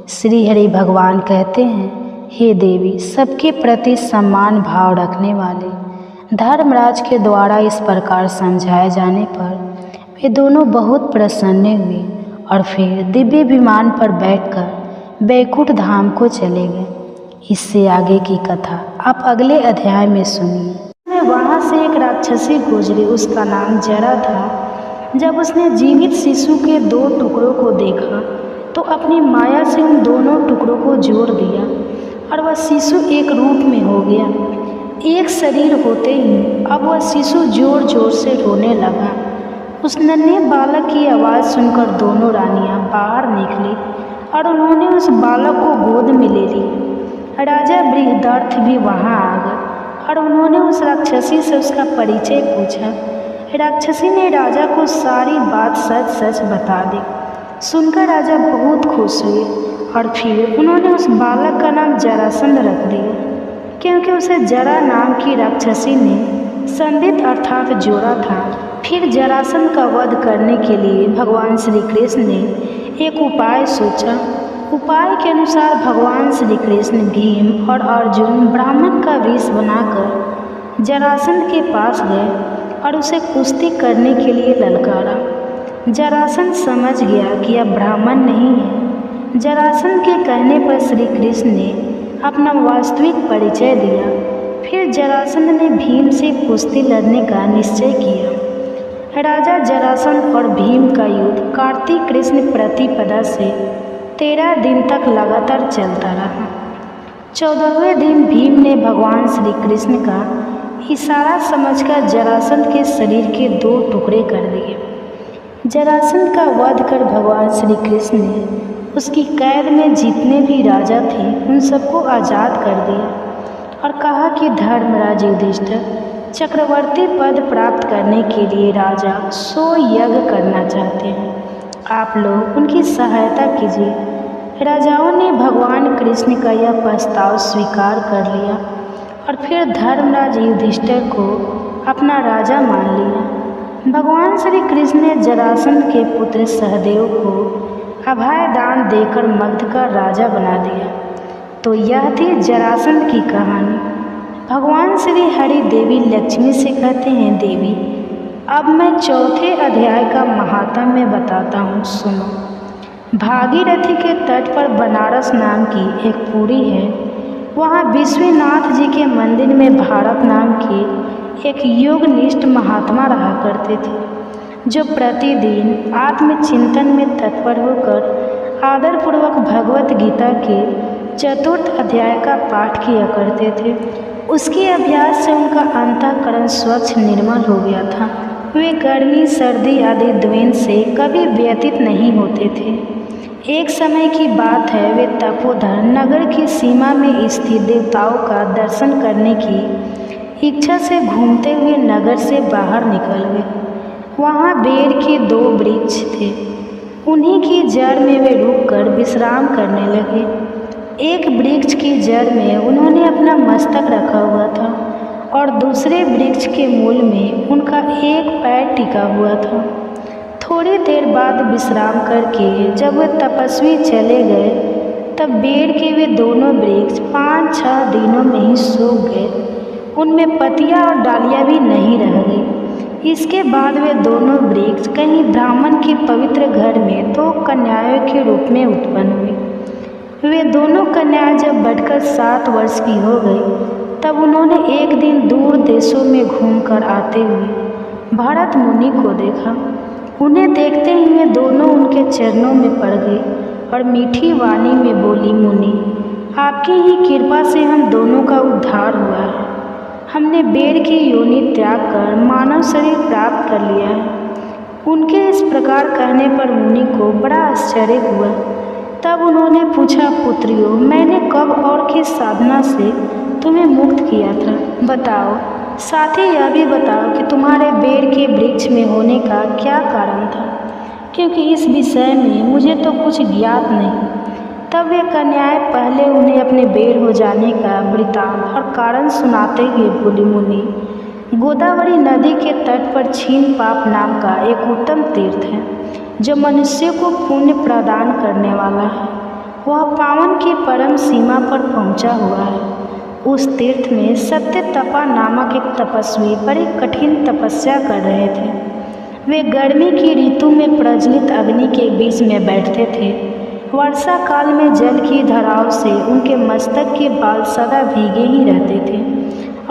श्री हरि भगवान कहते हैं, हे देवी, सबके प्रति सम्मान भाव रखने वाले धर्मराज के द्वारा इस प्रकार समझाए जाने पर वे दोनों बहुत प्रसन्न हुए और फिर दिव्य विमान पर बैठकर बैकुंठ धाम को चले गए। इससे आगे की कथा आप अगले अध्याय में सुनिए। वहाँ से एक राक्षसी गुजरी, उसका नाम जरा था। जब उसने जीवित शिशु के 2 टुकड़ों को देखा तो अपनी माया से उन दोनों टुकड़ों को जोड़ दिया और वह शिशु एक रूप में हो गया। एक शरीर होते ही अब वह शिशु जोर जोर से रोने लगा। उस नन्हे बालक की आवाज़ सुनकर दोनों रानियां बाहर निकली और उन्होंने उस बालक को गोद में ले लिया। राजा बृहदर्थ भी वहां आ गए और उन्होंने उस राक्षसी से उसका परिचय पूछा। राक्षसी ने राजा को सारी बात सच सच बता दी। सुनकर राजा बहुत खुश हुए और फिर उन्होंने उस बालक का नाम जरासंध रख दिया, क्योंकि उसे जरा नाम की राक्षसी ने संदित अर्थात जोड़ा था। फिर जरासंध का वध करने के लिए भगवान श्री कृष्ण ने एक उपाय सोचा। उपाय के अनुसार भगवान श्री कृष्ण, भीम और अर्जुन ब्राह्मण का वेश बनाकर जरासंध के पास गए और उसे कुश्ती करने के लिए ललकारा। जरासंध समझ गया कि अब ब्राह्मण नहीं है। जरासंध के कहने पर श्री कृष्ण ने अपना वास्तविक परिचय दिया। फिर जरासंध ने भीम से कुश्ती लड़ने का निश्चय किया। राजा जरासंध और भीम का युद्ध कार्तिक कृष्ण प्रतिपदा से 13 दिन तक लगातार चलता रहा। 14वें दिन भीम ने भगवान श्री कृष्ण का इशारा समझकर जरासंध के शरीर के 2 टुकड़े कर दिए। जरासंध का वध कर भगवान श्री कृष्ण ने उसकी कैद में जितने भी राजा थे उन सबको आज़ाद कर दिया और कहा कि धर्मराज युधिष्ठिर चक्रवर्ती पद प्राप्त करने के लिए राजा 100 यज्ञ करना चाहते हैं। आप लोग उनकी सहायता कीजिए। राजाओं ने भगवान कृष्ण का यह प्रस्ताव स्वीकार कर लिया और फिर धर्मराज युधिष्ठिर को अपना राजा मान लिया। भगवान श्री कृष्ण ने जरासंध के पुत्र सहदेव को अभय दान देकर मगध का राजा बना दिया। तो यह थी जरासंध की कहानी। भगवान श्री हरि देवी लक्ष्मी से कहते हैं, देवी अब मैं 4थे अध्याय का महात्म्य बताता हूँ, सुनो। भागीरथी के तट पर बनारस नाम की एक पुरी है। वहाँ विश्वनाथ जी के मंदिर में भारत नाम के एक योगनिष्ठ महात्मा रहा करते थे, जो प्रतिदिन आत्मचिंतन में तत्पर होकर आदरपूर्वक भगवत गीता के 4th अध्याय का पाठ किया करते थे। उसके अभ्यास से उनका अंतःकरण स्वच्छ निर्मल हो गया था। वे गर्मी सर्दी आदि द्वेंद्र से कभी व्यतीत नहीं होते थे। एक समय की बात है, वे तपोधन नगर की सीमा में स्थित देवताओं का दर्शन करने की इच्छा से घूमते हुए नगर से बाहर निकल गए। वहाँ बेर के 2 वृक्ष थे। उन्हीं की जड़ में वे रुककर विश्राम करने लगे। एक वृक्ष की जड़ में उन्होंने अपना मस्तक रखा हुआ था और दूसरे वृक्ष के मूल में उनका एक पैर टिका हुआ था। थोड़ी देर बाद विश्राम करके जब वे तपस्वी चले गए, तब बेर के वे दोनों वृक्ष 5-6 दिनों में ही सूख गए। उनमें पत्तियां और डालियां भी नहीं रह गई। इसके बाद वे दोनों वृक्ष कहीं ब्राह्मण के पवित्र घर में 2 कन्याओं के रूप में उत्पन्न हुई। वे दोनों कन्याएं जब बढ़कर 7 वर्ष की हो गई, तब उन्होंने एक दिन दूर देशों में घूमकर आते हुए भरत मुनि को देखा। उन्हें देखते ही वे दोनों उनके चरणों में पड़ गई और मीठी वाणी में बोली, मुनि आपकी ही कृपा से हम दोनों का उद्धार हुआ है। हमने बेर की योनि त्याग कर मानव शरीर प्राप्त कर लिया है। उनके इस प्रकार कहने पर मुनि को बड़ा आश्चर्य हुआ। तब उन्होंने पूछा, पुत्रियों मैंने कब और किस साधना से तुम्हें मुक्त किया था, बताओ। साथ ही यह भी बताओ कि तुम्हारे बेर के वृक्ष में होने का क्या कारण था, क्योंकि इस विषय में मुझे तो कुछ ज्ञात नहीं। तब वे कन्याएं पहले उन्हें अपने बेर हो जाने का वृत्तांत और कारण सुनाते हुए बोली, मुनि गोदावरी नदी के तट पर छीन पाप नाम का एक उत्तम तीर्थ है, जो मनुष्य को पुण्य प्रदान करने वाला है। वह पावन की परम सीमा पर पहुंचा हुआ है। उस तीर्थ में सत्य तपा नामक एक तपस्वी बड़ी कठिन तपस्या कर रहे थे। वे गर्मी की ऋतु में प्रज्वलित अग्नि के बीच में बैठते थे। वर्षा काल में जल की धाराओं से उनके मस्तक के बाल सदा भीगे ही रहते थे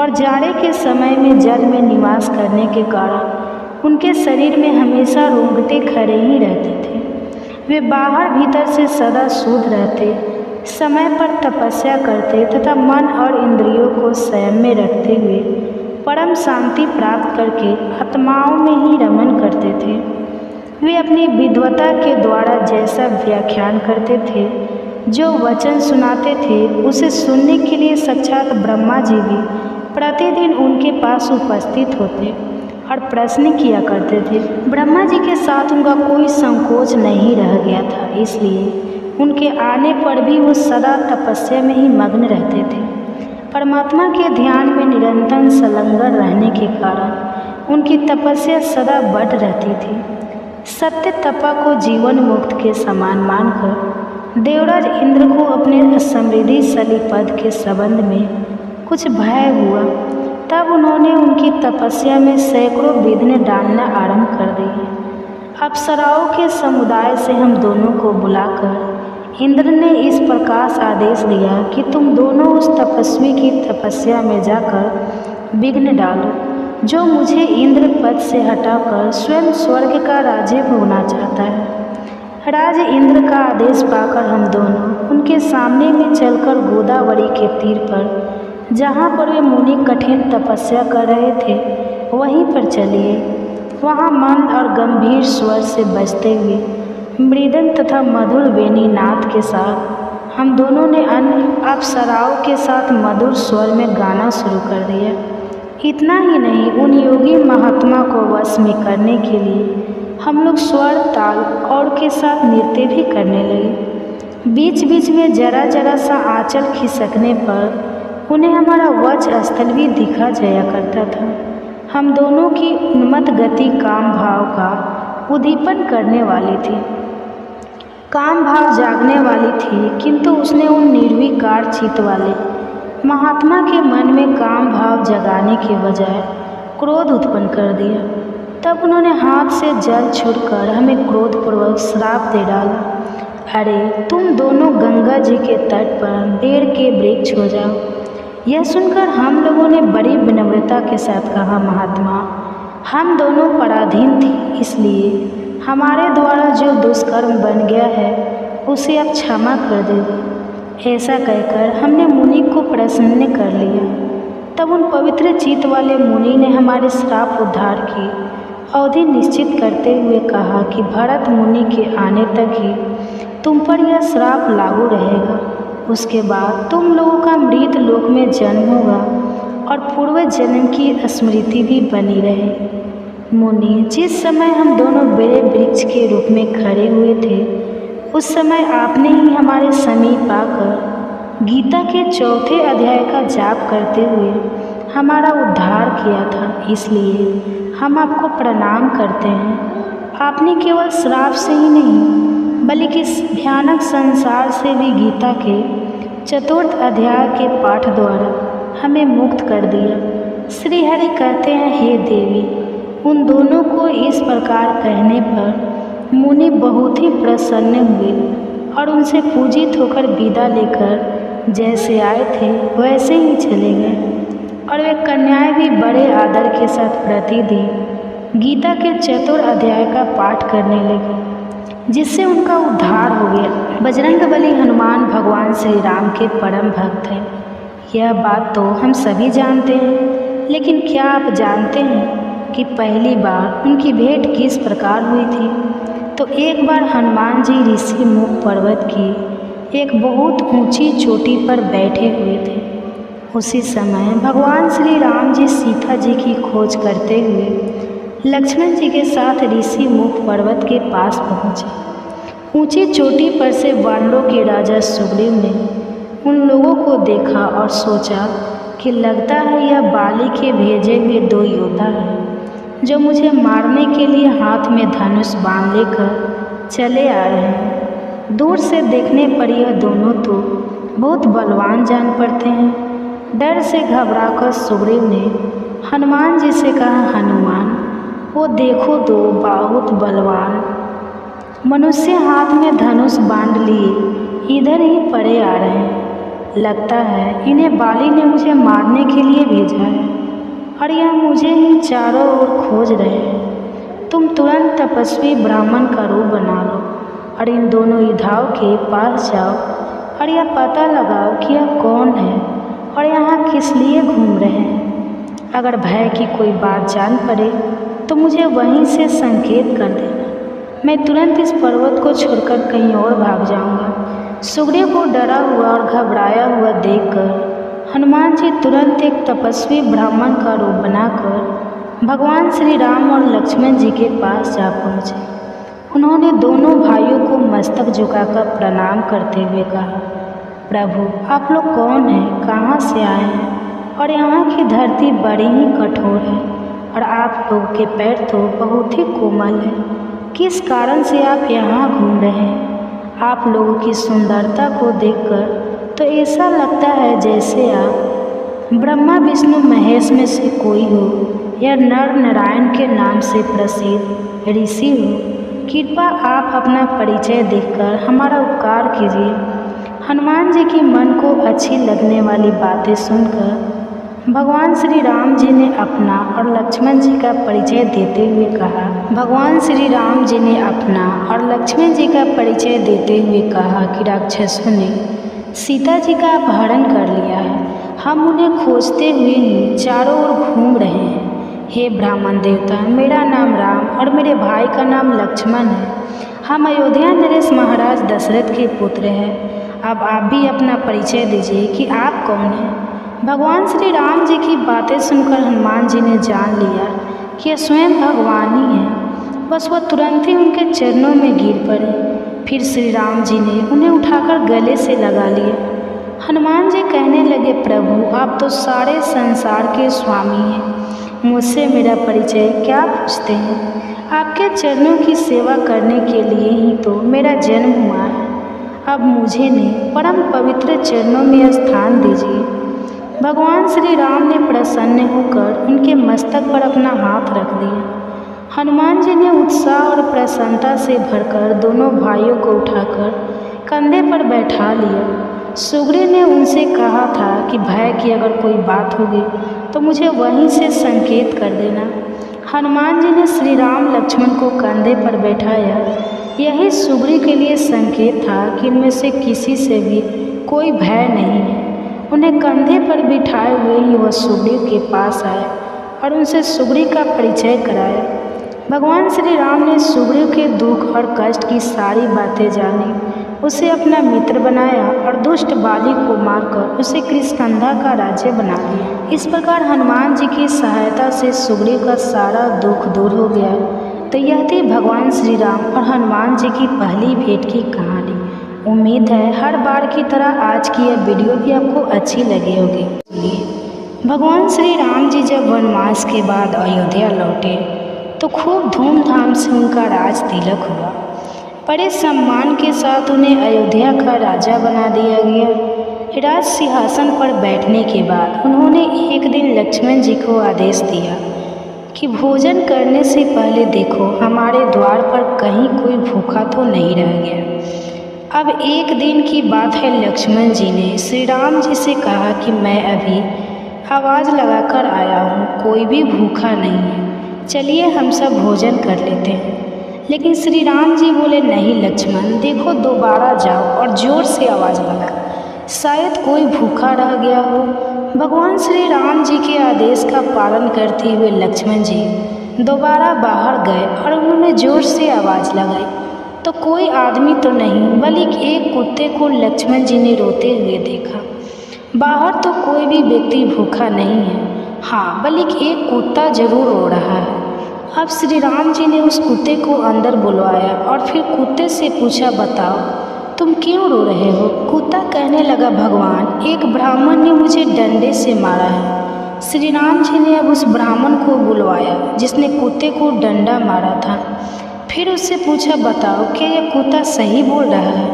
और जाड़े के समय में जल में निवास करने के कारण उनके शरीर में हमेशा रोंगटे खड़े ही रहते थे। वे बाहर भीतर से सदा शुद्ध रहते, समय पर तपस्या करते तथा मन और इंद्रियों को संयम में रखते हुए परम शांति प्राप्त करके आत्माओं में ही रमन करते थे। वे अपनी विद्वता के द्वारा जैसा व्याख्यान करते थे, जो वचन सुनाते थे, उसे सुनने के लिए साक्षात ब्रह्मा जी भी प्रतिदिन उनके पास उपस्थित होते और प्रश्न किया करते थे। ब्रह्मा जी के साथ उनका कोई संकोच नहीं रह गया था, इसलिए उनके आने पर भी वो सदा तपस्या में ही मग्न रहते थे। परमात्मा के ध्यान में निरंतर संलग्न रहने के कारण उनकी तपस्या सदा बढ़ रहती थी। सत्य तपा को जीवन मुक्त के समान मानकर देवराज इंद्र को अपने समृद्धिशाली पद के संबंध में कुछ भय हुआ। तब उन्होंने उनकी तपस्या में सैकड़ों विघ्न डालना आरंभ कर दिए। अप्सराओं के समुदाय से हम दोनों को बुलाकर इंद्र ने इस प्रकार आदेश दिया कि तुम दोनों उस तपस्वी की तपस्या में जाकर विघ्न डालो, जो मुझे इंद्र पद से हटाकर स्वयं स्वर्ग का राज्य भोगना चाहता है। राज इंद्र का आदेश पाकर हम दोनों उनके सामने में चलकर गोदावरी के तीर पर, जहाँ पर वे मुनि कठिन तपस्या कर रहे थे, वहीं पर चलिए। वहाँ मंद और गंभीर स्वर से बजते हुए मृदंग तथा मधुर वेणी नाद के साथ हम दोनों ने अन्य अप्सराओं के साथ मधुर स्वर में गाना शुरू कर दिया। इतना ही नहीं, उन योगी महात्मा को वश में करने के लिए हम लोग स्वर, ताल और के साथ नृत्य भी करने लगे। बीच बीच में जरा जरा सा आंचल खिसकने पर उन्हें हमारा वक्ष स्थल भी दिखा जाया करता था। हम दोनों की उन्मत्त गति काम भाव का उद्दीपन करने वाली थी, काम भाव जागने वाली थी, किंतु उसने उन निर्विकार चित्त वाले महात्मा के मन में काम भाव जगाने के बजाय क्रोध उत्पन्न कर दिया। तब उन्होंने हाथ से जल छुड़कर हमें क्रोधपूर्वक श्राप दे डाला, अरे तुम दोनों गंगा जी के तट पर बेर के वृक्ष हो जाओ। यह सुनकर हम लोगों ने बड़ी विनम्रता के साथ कहा, महात्मा, हम दोनों पराधीन थे, इसलिए हमारे द्वारा जो दुष्कर्म बन गया है उसे आप क्षमा कर देंगे। ऐसा कहकर हमने मुनि को प्रसन्न कर लिया। तब उन पवित्र चित्त वाले मुनि ने हमारे श्राप उद्धार की अवधि निश्चित करते हुए कहा कि भरत मुनि के आने तक ही तुम पर यह श्राप लागू रहेगा। उसके बाद तुम लोगों का मृत लोक में जन्म होगा और पूर्व जन्म की स्मृति भी बनी रहे। मुनि, जिस समय हम दोनों बड़े वृक्ष के रूप में खड़े हुए थे, उस समय आपने ही हमारे समीप आकर गीता के 4 अध्याय का जाप करते हुए हमारा उद्धार किया था, इसलिए हम आपको प्रणाम करते हैं। आपने केवल श्राप से ही नहीं बल्कि इस भयानक संसार से भी गीता के 4 अध्याय के पाठ द्वारा हमें मुक्त कर दिया। श्री हरि कहते हैं, हे देवी, उन दोनों को इस प्रकार कहने पर मुनि बहुत ही प्रसन्न हुए और उनसे पूजित होकर विदा लेकर जैसे आए थे वैसे ही चले गए। और वे कन्याएं भी बड़े आदर के साथ प्रतिदिन गीता के 4 अध्याय का पाठ करने लगी, जिससे उनका उद्धार हो गया। बजरंगबली हनुमान भगवान श्री राम के परम भक्त हैं, यह बात तो हम सभी जानते हैं, लेकिन क्या आप जानते हैं कि पहली बार उनकी भेंट किस प्रकार हुई थी? तो एक बार हनुमान जी ऋषि मुख पर्वत की एक बहुत ऊंची चोटी पर बैठे हुए थे। उसी समय भगवान श्री राम जी सीता जी की खोज करते हुए लक्ष्मण जी के साथ ऋषि मुख पर्वत के पास पहुँचे। ऊंची चोटी पर से वानरों के राजा सुग्रीव ने उन लोगों को देखा और सोचा कि लगता है यह बाली के भेजे हुए 2 योद्धा हैं जो मुझे मारने के लिए हाथ में धनुष बाण लेकर चले आ रहे हैं। दूर से देखने पर यह दोनों तो बहुत बलवान जान पड़ते हैं। डर से घबराकर सुग्रीव ने हनुमान जी से कहा, हनुमान, वो देखो 2 बहुत बलवान मनुष्य हाथ में धनुष बाण लिए इधर ही पड़े आ रहे हैं। लगता है इन्हें बाली ने मुझे मारने के लिए भेजा है और यह मुझे ही चारों ओर खोज रहे हैं। तुम तुरंत तपस्वी ब्राह्मण का रूप बना लो और इन दोनों योद्धाओं के पास जाओ और यह पता लगाओ कि यह कौन है और यहाँ किस लिए घूम रहे हैं। अगर भय की कोई बात जान पड़े तो मुझे वहीं से संकेत कर देना, मैं तुरंत इस पर्वत को छोड़कर कहीं और भाग जाऊंगा। सुग्रीव को डरा हुआ और घबराया हुआ देखकर हनुमान जी तुरंत एक तपस्वी ब्राह्मण का रूप बनाकर भगवान श्री राम और लक्ष्मण जी के पास जा पहुँचे। उन्होंने दोनों भाइयों को मस्तक झुकाकर प्रणाम करते हुए कहा, प्रभु, आप लोग कौन हैं, कहाँ से आए हैं और यहाँ की धरती बड़ी ही कठोर है और आप लोगों के पैर तो बहुत ही कोमल हैं। किस कारण से आप यहाँ घूम रहे हैं? आप लोगों की सुंदरता को देखकर तो ऐसा लगता है जैसे आप ब्रह्मा विष्णु महेश में से कोई हो या नर नारायण के नाम से प्रसिद्ध ऋषि हो। कृपया आप अपना परिचय देकर हमारा उपकार कीजिए। हनुमान जी की मन को अच्छी लगने वाली बातें सुनकर भगवान श्री राम जी ने अपना और लक्ष्मण जी का परिचय देते हुए कहा। कि राक्षसों ने सीता जी का अपहरण कर लिया है। हम उन्हें खोजते हुए ही चारों ओर घूम रहे हैं। हे ब्राह्मण देवता, मेरा नाम राम और मेरे भाई का नाम लक्ष्मण है। हम अयोध्या नरेश महाराज दशरथ के पुत्र हैं। अब आप भी अपना परिचय दीजिए कि आप कौन हैं। भगवान श्री राम जी की बातें सुनकर हनुमान जी ने जान लिया कि यह स्वयं भगवान ही हैं। बस वह तुरंत ही उनके चरणों में गिर पड़े। फिर श्री राम जी ने उन्हें उठाकर गले से लगा लिया। हनुमान जी कहने लगे, प्रभु आप तो सारे संसार के स्वामी हैं, मुझसे मेरा परिचय क्या पूछते हैं। आपके चरणों की सेवा करने के लिए ही तो मेरा जन्म हुआ है। अब मुझे ने परम पवित्र चरणों में स्थान दीजिए। भगवान श्री राम ने प्रसन्न होकर उनके मस्तक पर अपना हाथ रख दिया। हनुमान जी ने उत्साह और प्रसन्नता से भरकर दोनों भाइयों को उठाकर कंधे पर बैठा लिया। सुग्रीव ने उनसे कहा था कि भय की अगर कोई बात होगी तो मुझे वहीं से संकेत कर देना। हनुमान जी ने श्री राम लक्ष्मण को कंधे पर बैठाया। यही सुग्रीव के लिए संकेत था कि इनमें से किसी से भी कोई भय नहीं है। उन्हें कंधे पर बिठाए हुए ही वह सुग्रीव के पास आए और उनसे सुग्रीव का परिचय कराया। भगवान श्री राम ने सुग्रीव के दुख और कष्ट की सारी बातें जानी, उसे अपना मित्र बनाया और दुष्ट बाली को मारकर उसे किष्किंधा का राज्य बना दिया। इस प्रकार हनुमान जी की सहायता से सुग्रीव का सारा दुख दूर हो गया। तो यह थी भगवान श्री राम और हनुमान जी की पहली भेंट की कहानी। उम्मीद है हर बार की तरह आज की यह वीडियो भी आपको अच्छी लगी होगी। भगवान श्री राम जी जब वनवास के बाद अयोध्या लौटे तो खूब धूमधाम से उनका राज तिलक हुआ। बड़े सम्मान के साथ उन्हें अयोध्या का राजा बना दिया गया। राज सिंहासन पर बैठने के बाद उन्होंने एक दिन लक्ष्मण जी को आदेश दिया कि भोजन करने से पहले देखो हमारे द्वार पर कहीं कोई भूखा तो नहीं रह गया। अब एक दिन की बात है, लक्ष्मण जी ने श्री राम जी से कहा कि मैं अभी आवाज़ लगाकर आया हूँ, कोई भी भूखा नहीं है, चलिए हम सब भोजन कर लेते हैं। लेकिन श्री राम जी बोले, नहीं लक्ष्मण, देखो दोबारा जाओ और ज़ोर से आवाज़ लगा, शायद कोई भूखा रह गया हो। भगवान श्री राम जी के आदेश का पालन करते हुए लक्ष्मण जी दोबारा बाहर गए और उन्होंने ज़ोर से आवाज़ लगाई तो कोई आदमी तो नहीं बल्कि एक कुत्ते को लक्ष्मण जी ने रोते हुए देखा। बाहर तो कोई भी व्यक्ति भूखा नहीं है, हाँ बल्कि एक कुत्ता जरूर रो रहा है। अब श्री राम जी ने उस कुत्ते को अंदर बुलवाया और फिर कुत्ते से पूछा, बताओ तुम क्यों रो रहे हो। कुत्ता कहने लगा, भगवान एक ब्राह्मण ने मुझे डंडे से मारा है। श्री राम जी ने अब उस ब्राह्मण को बुलवाया जिसने कुत्ते को डंडा मारा था। फिर उससे पूछा, बताओ क्या यह कुत्ता सही बोल रहा है।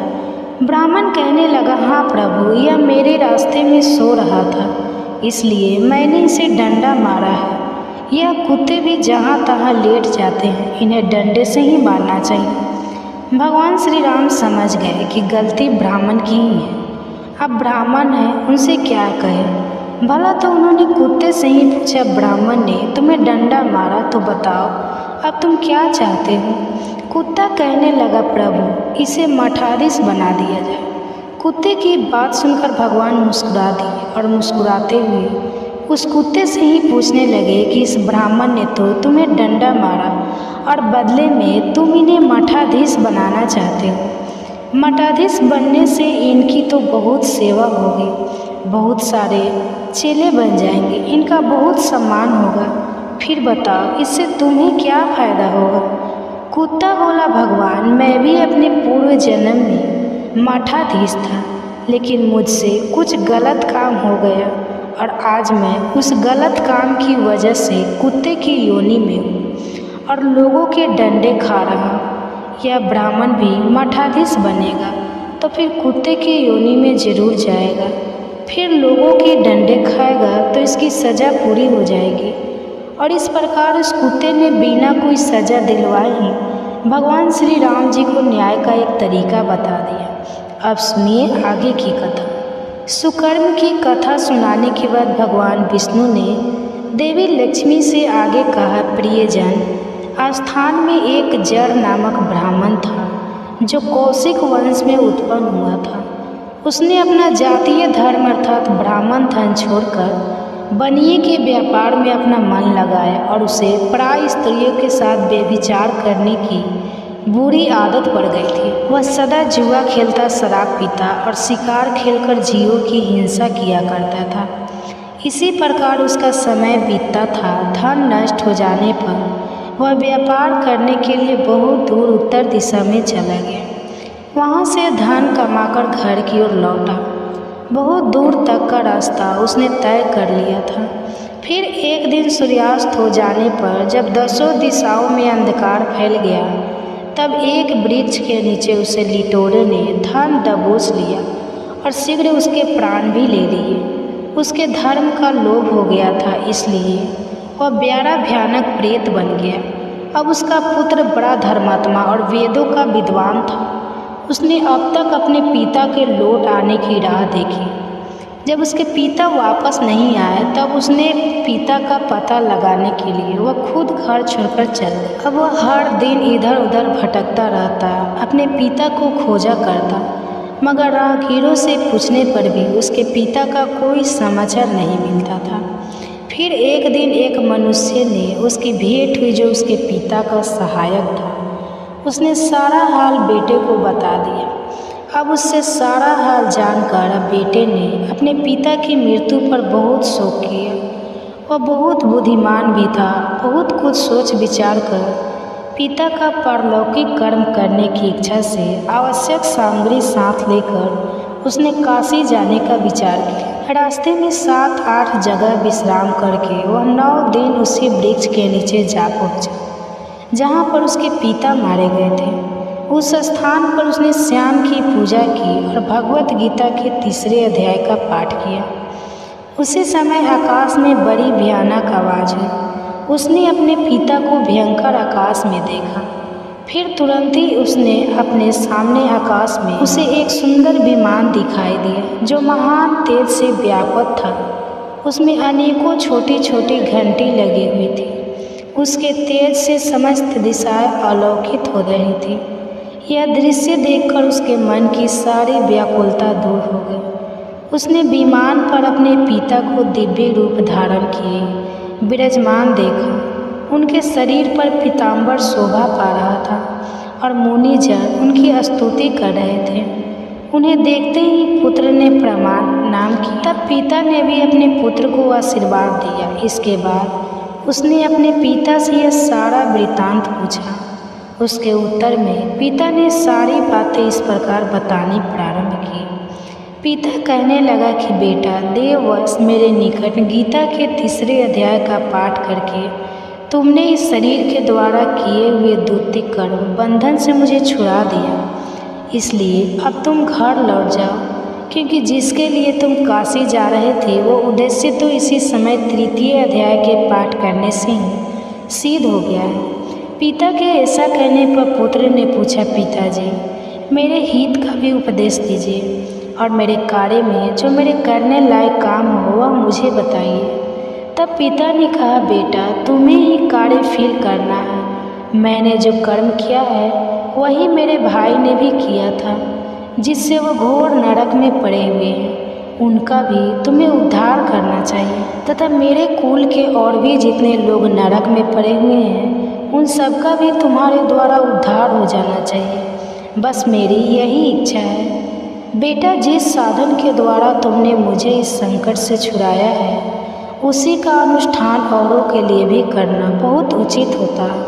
ब्राह्मण कहने लगा, हाँ प्रभु, यह मेरे रास्ते में सो रहा था इसलिए मैंने इसे डंडा मारा है। यह कुत्ते भी जहाँ तहाँ लेट जाते हैं, इन्हें डंडे से ही मारना चाहिए। भगवान श्री राम समझ गए कि गलती ब्राह्मण की ही है। अब ब्राह्मण है, उनसे क्या कहे। भला तो उन्होंने कुत्ते से ही पूछा, ब्राह्मण ने तुम्हें डंडा मारा तो बताओ अब तुम क्या चाहते हो। कुत्ता कहने लगा, प्रभु इसे मठाधीश बना दिया जाए। कुत्ते की बात सुनकर भगवान मुस्कुरा दिए और मुस्कुराते हुए उस कुत्ते से ही पूछने लगे कि इस ब्राह्मण ने तो तुम्हें डंडा मारा और बदले में तुम इन्हें मठाधीश बनाना चाहते हो। मठाधीश बनने से इनकी तो बहुत सेवा होगी, बहुत सारे चेले बन जाएंगे, इनका बहुत सम्मान होगा। फिर बताओ इससे तुम्हें क्या फ़ायदा होगा। कुत्ता बोला, भगवान मैं भी अपने पूर्व जन्म में मठाधीश था, लेकिन मुझसे कुछ गलत काम हो गया और आज मैं उस गलत काम की वजह से कुत्ते की योनि में हूँ और लोगों के डंडे खा रहा हूँ। या ब्राह्मण भी मठाधीश बनेगा तो फिर कुत्ते की योनि में जरूर जाएगा, फिर लोगों के डंडे खाएगा तो इसकी सज़ा पूरी हो जाएगी। और इस प्रकार उस कुत्ते ने बिना कोई सज़ा दिलवाए ही भगवान श्री राम जी को न्याय का एक तरीका बता दिया। अब सुनिए आगे की कथा। सुकर्म की कथा सुनाने के बाद भगवान विष्णु ने देवी लक्ष्मी से आगे कहा, प्रियजन, आस्थान में एक जड़ नामक ब्राह्मण था जो कौशिक वंश में उत्पन्न हुआ था। उसने अपना जातीय धर्म अर्थात ब्राह्मण धन छोड़कर बनिए के व्यापार में अपना मन लगाया और उसे पराई स्त्रियों के साथ व्यभिचार करने की बुरी आदत पड़ गई थी। वह सदा जुआ खेलता, शराब पीता और शिकार खेलकर जीवों की हिंसा किया करता था। इसी प्रकार उसका समय बीतता था। धन नष्ट हो जाने पर वह व्यापार करने के लिए बहुत दूर उत्तर दिशा में चला गया। वहाँ से धन कमाकर घर की ओर लौटा। बहुत दूर तक का रास्ता उसने तय कर लिया था। फिर एक दिन सूर्यास्त हो जाने पर जब दसों दिशाओं में अंधकार फैल गया, तब एक वृक्ष के नीचे उसे लिटोरे ने धन दबोच लिया और शीघ्र उसके प्राण भी ले लिए। उसके धर्म का लोभ हो गया था, इसलिए वह बड़ा भयानक प्रेत बन गया। अब उसका पुत्र बड़ा धर्मात्मा और वेदों का विद्वान था। उसने अब तक अपने पिता के लौट आने की राह देखी। जब उसके पिता वापस नहीं आए तब उसने पिता का पता लगाने के लिए वह खुद घर छोड़कर चल गया। अब वह हर दिन इधर उधर भटकता रहता, अपने पिता को खोजा करता, मगर राहगीरों से पूछने पर भी उसके पिता का कोई समाचार नहीं मिलता था। फिर एक दिन एक मनुष्य ने उसकी भेंट हुई जो उसके पिता का सहायक था। उसने सारा हाल बेटे को बता दिया। अब उससे सारा हाल जानकर अब बेटे ने अपने पिता की मृत्यु पर बहुत शोक किया। वह बहुत बुद्धिमान भी था। बहुत कुछ सोच विचार कर पिता का पारलौकिक कर्म करने की इच्छा से आवश्यक सामग्री साथ लेकर उसने काशी जाने का विचार किया। रास्ते में 7-8 जगह विश्राम करके वह 9 दिन उसी वृक्ष के नीचे जा पहुँचा जहाँ पर उसके पिता मारे गए थे। उस स्थान पर उसने श्याम की पूजा की और भगवत गीता के 3 अध्याय का पाठ किया। उसी समय आकाश में बड़ी भयानक आवाज़ हुई। उसने अपने पिता को भयंकर आकाश में देखा। फिर तुरंत ही उसने अपने सामने आकाश में उसे एक सुंदर विमान दिखाई दिया जो महान तेज से व्यापक था। उसमें अनेकों छोटी छोटी घंटी लगी हुई थी। उसके तेज से समस्त दिशाएं आलोकित हो रही थी। यह दृश्य देखकर उसके मन की सारी व्याकुलता दूर हो गई। उसने विमान पर अपने पिता को दिव्य रूप धारण किए विराजमान देखा। उनके शरीर पर पीताम्बर शोभा पा रहा था और मुनिजन उनकी स्तुति कर रहे थे। उन्हें देखते ही पुत्र ने प्रणाम किया। तब पिता ने भी अपने पुत्र को आशीर्वाद दिया। इसके बाद उसने अपने पिता से यह सारा वृत्तांत पूछा। उसके उत्तर में पिता ने सारी बातें इस प्रकार बतानी प्रारंभ की। पिता कहने लगा कि बेटा, देववश मेरे निकट गीता के 3 अध्याय का पाठ करके तुमने इस शरीर के द्वारा किए हुए दैतिक कर्म बंधन से मुझे छुड़ा दिया। इसलिए अब तुम घर लौट जाओ, क्योंकि जिसके लिए तुम काशी जा रहे थे वो उद्देश्य तो इसी समय 3 अध्याय के पाठ करने से ही सिद्ध हो गया है। पिता के ऐसा कहने पर पुत्र ने पूछा, पिताजी, मेरे हित का भी उपदेश दीजिए और मेरे कार्य में जो मेरे करने लायक काम हो वह मुझे बताइए। तब पिता ने कहा, बेटा, तुम्हें ही कार्य फील करना है। मैंने जो कर्म किया है वही मेरे भाई ने भी किया था, जिससे वो घोर नरक में पड़े हुए हैं। उनका भी तुम्हें उद्धार करना चाहिए तथा मेरे कुल के और भी जितने लोग नरक में पड़े हुए हैं उन सबका भी तुम्हारे द्वारा उद्धार हो जाना चाहिए। बस मेरी यही इच्छा है। बेटा, जिस साधन के द्वारा तुमने मुझे इस संकट से छुड़ाया है उसी का अनुष्ठान औरों के लिए भी करना बहुत उचित होता है।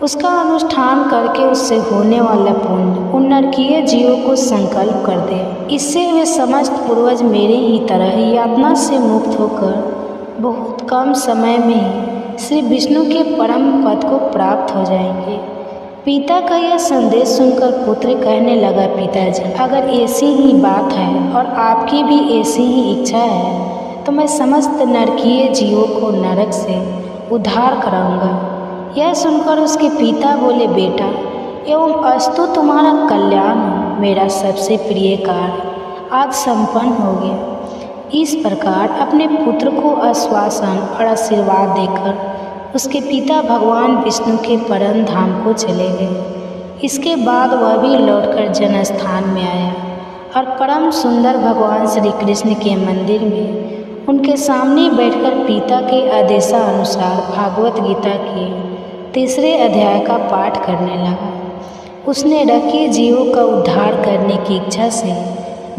उसका अनुष्ठान करके उससे होने वाला पुण्य उन नरकीय जीवों को संकल्प कर दे। इससे वे समस्त पूर्वज मेरे ही तरह यातना से मुक्त होकर बहुत कम समय में ही श्री विष्णु के परम पद को प्राप्त हो जाएंगे। पिता का यह संदेश सुनकर पुत्र कहने लगा, पिताजी अगर ऐसी ही बात है और आपकी भी ऐसी ही इच्छा है तो मैं समस्त नरकीय जीवों को नरक से उद्धार कराऊंगा। यह सुनकर उसके पिता बोले, बेटा एवं अस्तु तुम्हारा कल्याण हो, मेरा सबसे प्रिय कार्य आज संपन्न हो गया। इस प्रकार अपने पुत्र को आश्वासन और आशीर्वाद देकर उसके पिता भगवान विष्णु के परम धाम को चले गए। इसके बाद वह भी लौटकर जनस्थान में आया और परम सुंदर भगवान श्री कृष्ण के मंदिर में उनके सामने बैठकर पिता के आदेशानुसार भागवत गीता के 3 अध्याय का पाठ करने लगा। उसने रखे जीवों का उद्धार करने की इच्छा से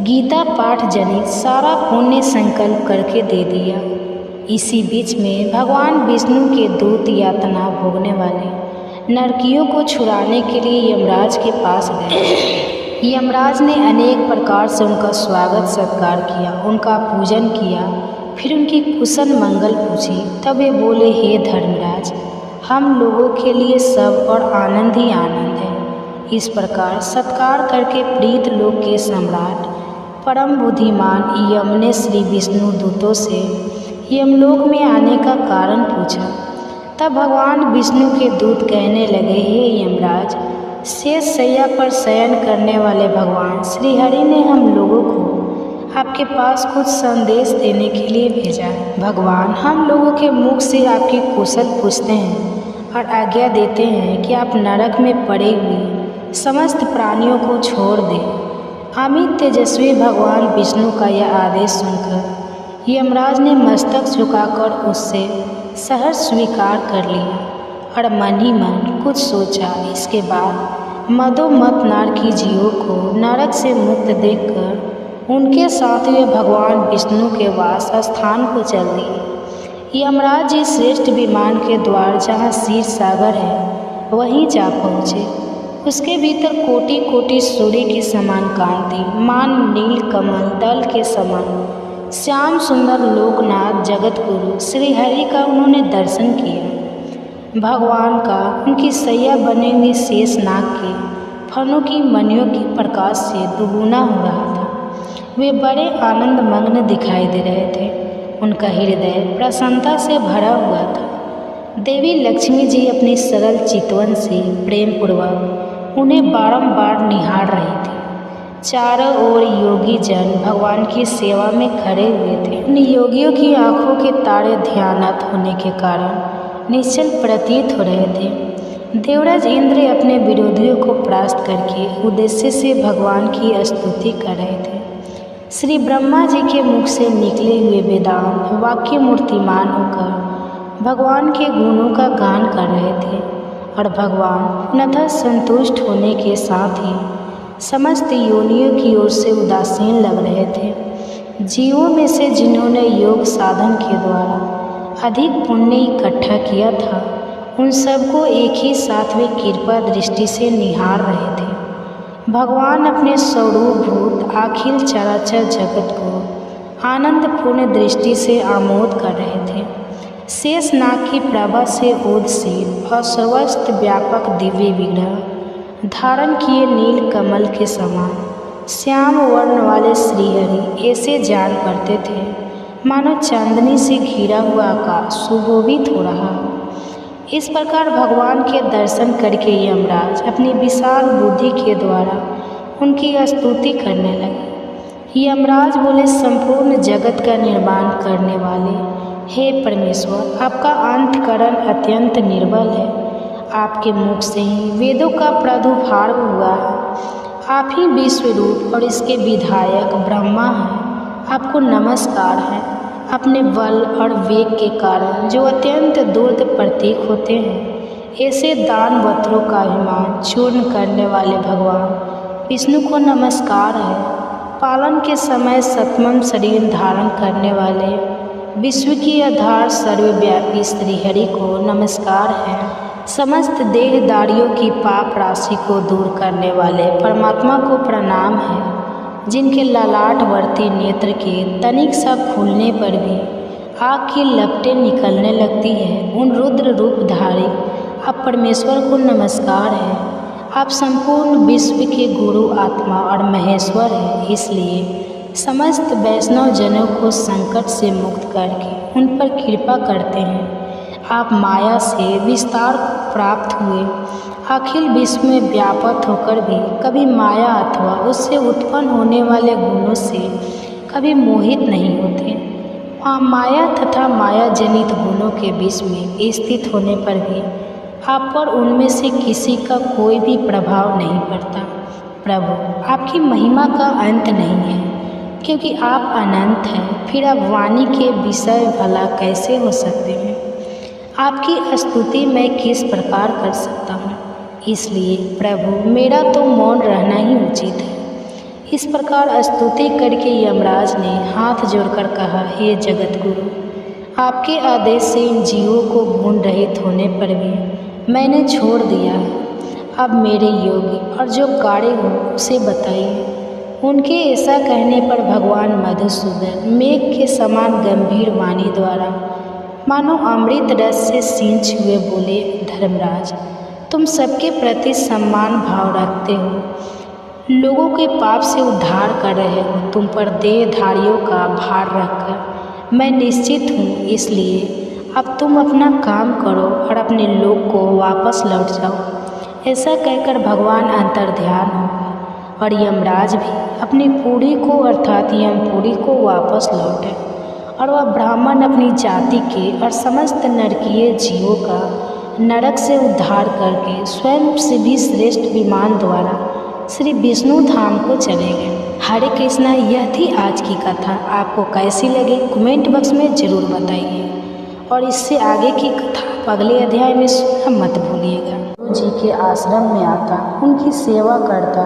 गीता पाठ जनित सारा पुण्य संकल्प करके दे दिया। इसी बीच में भगवान विष्णु के दूत यातना भोगने वाले नरकियों को छुड़ाने के लिए यमराज के पास गए। यमराज ने अनेक प्रकार से उनका स्वागत सत्कार किया, उनका पूजन किया, फिर उनकी कुशल मंगल पूछी। तब वे बोले, हे धर्मराज, हम लोगों के लिए सब और आनंद ही आनंद है। इस प्रकार सत्कार करके प्रीत लोक के सम्राट परम बुद्धिमान यम ने श्री विष्णु दूतों से यमलोक में आने का कारण पूछा। तब भगवान विष्णु के दूत कहने लगे, हे यमराज, शेष शैया पर शयन करने वाले भगवान श्री हरि ने हम लोगों को आपके पास कुछ संदेश देने के लिए भेजा है। भगवान हम लोगों के मुख से आपकी कुशल पूछते हैं और आज्ञा देते हैं कि आप नरक में पड़े हुए समस्त प्राणियों को छोड़ दें। अमित तेजस्वी भगवान विष्णु का यह आदेश सुनकर यमराज ने मस्तक झुकाकर उससे सहर्ष स्वीकार कर लिया और मन ही मन कुछ सोचा। इसके बाद मदोमत नारकी जीवों को नरक से मुक्त देखकर उनके साथ वे भगवान विष्णु के वास स्थान को चल दिए। यमराज जी श्रेष्ठ विमान के द्वार जहाँ क्षीर सागर है वहीं जा पहुँचे। उसके भीतर कोटि कोटि सूर्य के समान कांति, मान नील कमल दल के समान श्याम सुंदर लोकनाथ जगत गुरु श्री हरि का उन्होंने दर्शन किया। भगवान का उनकी सैया बने हुए शेष नाग के फनों की मणियों के प्रकाश से दुगुना हो रहा था। वे बड़े आनंद मग्न दिखाई दे रहे थे। उनका हृदय प्रसन्नता से भरा हुआ था। देवी लक्ष्मी जी अपनी सरल चितवन से प्रेम पूर्वक उन्हें बारंबार निहार रही थी। चारों ओर योगी जन भगवान की सेवा में खड़े हुए थे। उन योगियों की आंखों के तारे ध्यानत होने के कारण निश्चल प्रतीत हो रहे थे। देवराज इंद्र अपने विरोधियों को परास्त करके उद्देश्य से भगवान की स्तुति कर रहे थे। श्री ब्रह्मा जी के मुख से निकले हुए वेदांत वाक्य मूर्तिमान होकर भगवान के गुणों का गान कर रहे थे और भगवान पूर्णतः संतुष्ट होने के साथ ही समस्त योनियों की ओर से उदासीन लग रहे थे। जीवों में से जिन्होंने योग साधन के द्वारा अधिक पुण्य इकट्ठा किया था, उन सबको एक ही साथ वे कृपा दृष्टि से निहार रहे थे। भगवान अपने स्वरूपभूत अखिल चराचर जगत को आनंदपूर्ण दृष्टि से आमोद कर रहे थे। शेष नाग की प्रभा से ओदशील और सर्वस्त्र व्यापक दिव्य विग्रह धारण किए नील कमल के समान श्याम वर्ण वाले श्रीहरि ऐसे जान पड़ते थे मानो चांदनी से घिरा हुआ आकाश सुशोभित हो रहा। इस प्रकार भगवान के दर्शन करके यमराज अपनी विशाल बुद्धि के द्वारा उनकी स्तुति करने लगे। यमराज बोले, संपूर्ण जगत का निर्माण करने वाले हे परमेश्वर, आपका अंतःकरण अत्यंत निर्बल है। आपके मुख से ही वेदों का प्रादुर्भाव हुआ है। आप ही विश्वरूप और इसके विधायक ब्रह्मा हैं। आपको नमस्कार है। अपने बल और वेग के कारण जो अत्यंत दूर प्रतीक होते हैं, ऐसे दानवत्रों का अभिमान चूर्ण करने वाले भगवान विष्णु को नमस्कार है। पालन के समय सतमम शरीर धारण करने वाले विश्व की आधार सर्वव्यापी श्रीहरि को नमस्कार है। समस्त देहदारियों की पाप राशि को दूर करने वाले परमात्मा को प्रणाम है। जिनके ललाटवर्ती नेत्र के तनिक सा खुलने पर भी आग की लपटें निकलने लगती है, उन रुद्र रूपधारी आप परमेश्वर को नमस्कार है। आप संपूर्ण विश्व के गुरु, आत्मा और महेश्वर हैं। इसलिए समस्त वैष्णव जनों को संकट से मुक्त करके उन पर कृपा करते हैं। आप माया से विस्तार को प्राप्त हुए, अखिल विश्व में व्यापक होकर भी कभी माया अथवा उससे उत्पन्न होने वाले गुणों से कभी मोहित नहीं होते। माया तथा माया जनित गुणों के बीच में स्थित होने पर भी आप पर उनमें से किसी का कोई भी प्रभाव नहीं पड़ता। प्रभु, आपकी महिमा का अंत नहीं है, क्योंकि आप अनंत हैं। फिर आप वाणी के विषय भला कैसे हो सकते हैं? आपकी स्तुति मैं किस प्रकार कर सकता हूँ? इसलिए प्रभु, मेरा तो मौन रहना ही उचित है। इस प्रकार स्तुति करके यमराज ने हाथ जोड़कर कहा, हे जगत गुरु, आपके आदेश से इन जीवों को गुण रहित होने पर भी मैंने छोड़ दिया। अब मेरे योगी और जो काड़े हो उसे बताइए। उनके ऐसा कहने पर भगवान मधुसूदन मेघ के समान गंभीर वाणी द्वारा मानो अमृत रस से सींच हुए बोले, धर्मराज, तुम सबके प्रति सम्मान भाव रखते हो, लोगों के पाप से उद्धार कर रहे हो। तुम पर देहधारियों का भार रखकर मैं निश्चित हूँ। इसलिए अब तुम अपना काम करो और अपने लोक को वापस लौट जाओ। ऐसा कहकर भगवान अंतर्ध्यान हो गए और यमराज भी अपनी पूरी को अर्थात यमपुरी को वापस लौटे और वह ब्राह्मण अपनी जाति के और समस्त नरकीय जीवों का नरक से उद्धार करके स्वयं से भी श्रेष्ठ विमान द्वारा श्री विष्णु धाम को चले गए। हरे कृष्णा। यह थी आज की कथा। आपको कैसी लगी कमेंट बॉक्स में ज़रूर बताइए और इससे आगे की कथा अगले अध्याय में सुनना मत भूलिएगा। गुरु जी के आश्रम में आता, उनकी सेवा करता।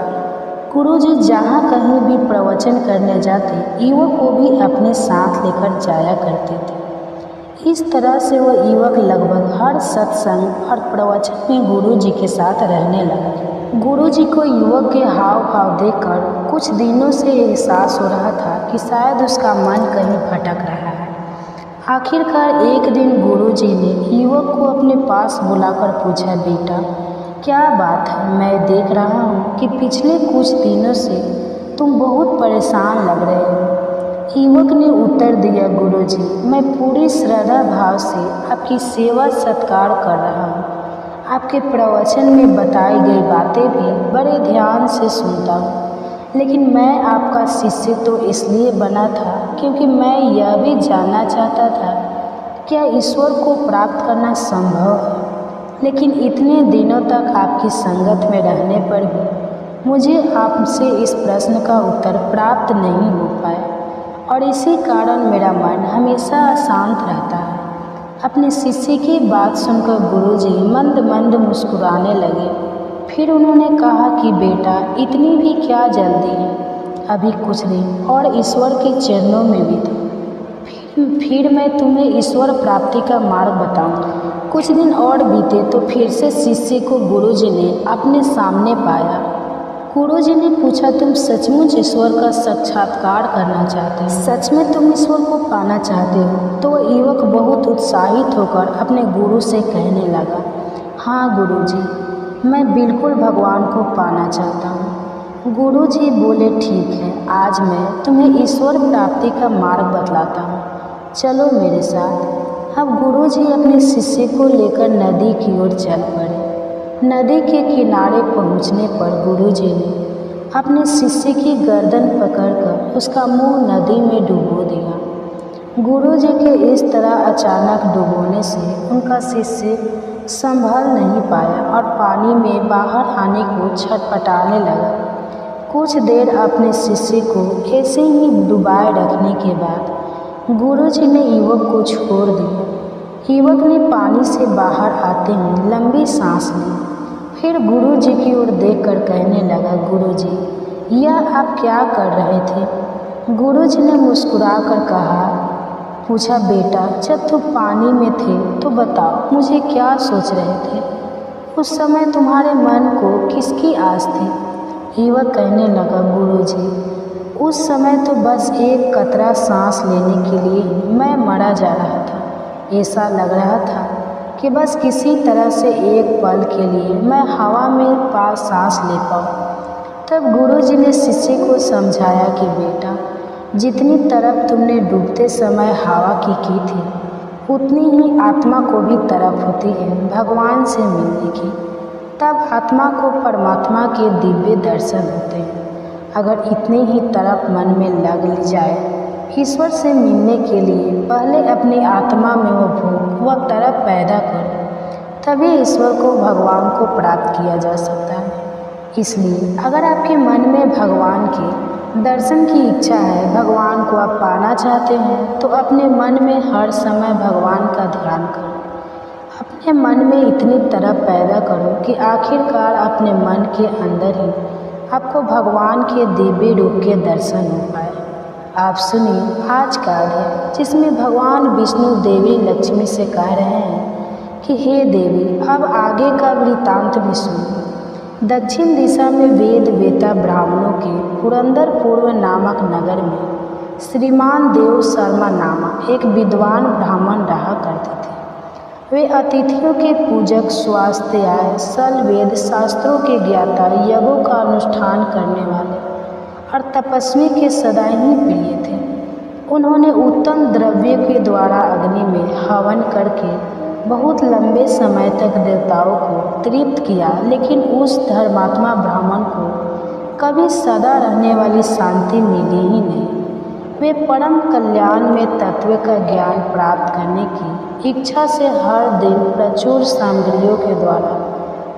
गुरु जी जहाँ कहीं भी प्रवचन करने जाते, युवक को भी अपने साथ लेकर जाया करते थे। इस तरह से वह युवक लगभग हर सत्संग और प्रवचन में गुरु जी के साथ रहने लगा। गुरु जी को युवक के हाव भाव देखकर कुछ दिनों से एहसास हो रहा था कि शायद उसका मन कहीं भटक रहा है। आखिरकार एक दिन गुरु जी ने युवक को अपने पास बुलाकर पूछा, बेटा, क्या बात है? मैं देख रहा हूँ कि पिछले कुछ दिनों से तुम बहुत परेशान लग रहे हो। युवक ने उत्तर दिया, गुरुजी, मैं पूरी श्रद्धा भाव से आपकी सेवा सत्कार कर रहा हूँ। आपके प्रवचन में बताई गई बातें भी बड़े ध्यान से सुनता हूँ, लेकिन मैं आपका शिष्य तो इसलिए बना था क्योंकि मैं यह भी जानना चाहता था क्या ईश्वर को प्राप्त करना संभव है। लेकिन इतने दिनों तक आपकी संगत में रहने पर भी मुझे आपसे इस प्रश्न का उत्तर प्राप्त नहीं हो पाया और इसी कारण मेरा मन हमेशा अशांत रहता है। अपने शिष्य की बात सुनकर गुरुजी मंद मंद मुस्कुराने लगे। फिर उन्होंने कहा कि बेटा, इतनी भी क्या जल्दी है, अभी कुछ दिन और ईश्वर के चरणों में भी था। फिर मैं तुम्हें ईश्वर प्राप्ति का मार्ग बताऊंगा। कुछ दिन और बीते तो फिर से शिष्य को गुरुजी ने अपने सामने पाया। गुरुजी ने पूछा, तुम सचमुच ईश्वर का साक्षात्कार करना चाहते हो? सच में तुम ईश्वर को पाना चाहते हो? तो वह युवक बहुत उत्साहित होकर अपने गुरु से कहने लगा, हाँ गुरुजी, मैं बिल्कुल भगवान को पाना चाहता हूँ। गुरुजी बोले, ठीक है, आज मैं तुम्हें ईश्वर प्राप्ति का मार्ग बतलाता हूँ, चलो मेरे साथ। अब गुरुजी अपने शिष्य को लेकर नदी की ओर चल पड़े। नदी के किनारे पहुंचने पर गुरुजी ने अपने शिष्य की गर्दन पकड़कर उसका मुंह नदी में डुबो दिया। गुरुजी के इस तरह अचानक डुबोने से उनका शिष्य संभल नहीं पाया और पानी में बाहर आने को छटपटाने लगा। कुछ देर अपने शिष्य को ऐसे ही डुबाए रखने के बाद गुरुजी ने युवक को छोड़ दिया। युवक ने पानी से बाहर आते ही लंबी सांस ली। फिर गुरुजी की ओर देखकर कहने लगा, गुरुजी, यह आप क्या कर रहे थे? गुरुजी ने मुस्कुराकर पूछा, बेटा, जब तुम पानी में थे तो बताओ, मुझे क्या सोच रहे थे? उस समय तुम्हारे मन को किसकी आस थी? युवक कहने लगा, गुरुजी, उस समय तो बस एक कतरा सांस लेने के लिए मैं मरा जा रहा था। ऐसा लग रहा था कि बस किसी तरह से एक पल के लिए मैं हवा में पास सांस ले पाऊँ। तब गुरुजी ने शिष्य को समझाया कि बेटा, जितनी तरफ तुमने डूबते समय हवा की थी, उतनी ही आत्मा को भी तरफ होती है भगवान से मिलने की। तब आत्मा को परमात्मा के दिव्य दर्शन होते हैं। अगर इतनी ही तरफ मन में लग ली जाए ईश्वर से मिलने के लिए, पहले अपनी आत्मा में वो भूख व तरफ पैदा करो, तभी ईश्वर को भगवान को प्राप्त किया जा सकता है। इसलिए अगर आपके मन में भगवान के दर्शन की इच्छा है, भगवान को आप पाना चाहते हैं, तो अपने मन में हर समय भगवान का ध्यान करो। अपने मन में इतनी तरफ पैदा करो कि आखिरकार अपने मन के अंदर ही आपको भगवान के दिव्य रूप के दर्शन हो पाए। आप सुनिए आज का अध्याय, जिसमें भगवान विष्णु देवी लक्ष्मी से कह रहे हैं कि हे देवी, अब आगे का वृत्तांत भी सुनिए। दक्षिण दिशा में वेद वेता ब्राह्मणों के पुरंदरपुर नामक नगर में श्रीमान देव शर्मा नामक एक विद्वान ब्राह्मण रहा करते थे। वे अतिथियों के पूजक, स्वास्थ्याय, सल वेद शास्त्रों के ज्ञाता, यज्ञों का अनुष्ठान करने वाले और तपस्वी के सदा ही प्रिय थे। उन्होंने उत्तम द्रव्य के द्वारा अग्नि में हवन करके बहुत लंबे समय तक देवताओं को तृप्त किया, लेकिन उस धर्मात्मा ब्राह्मण को कभी सदा रहने वाली शांति मिली ही नहीं। वे परम कल्याण में तत्व का ज्ञान प्राप्त करने की इच्छा से हर दिन प्रचुर सामग्रियों के द्वारा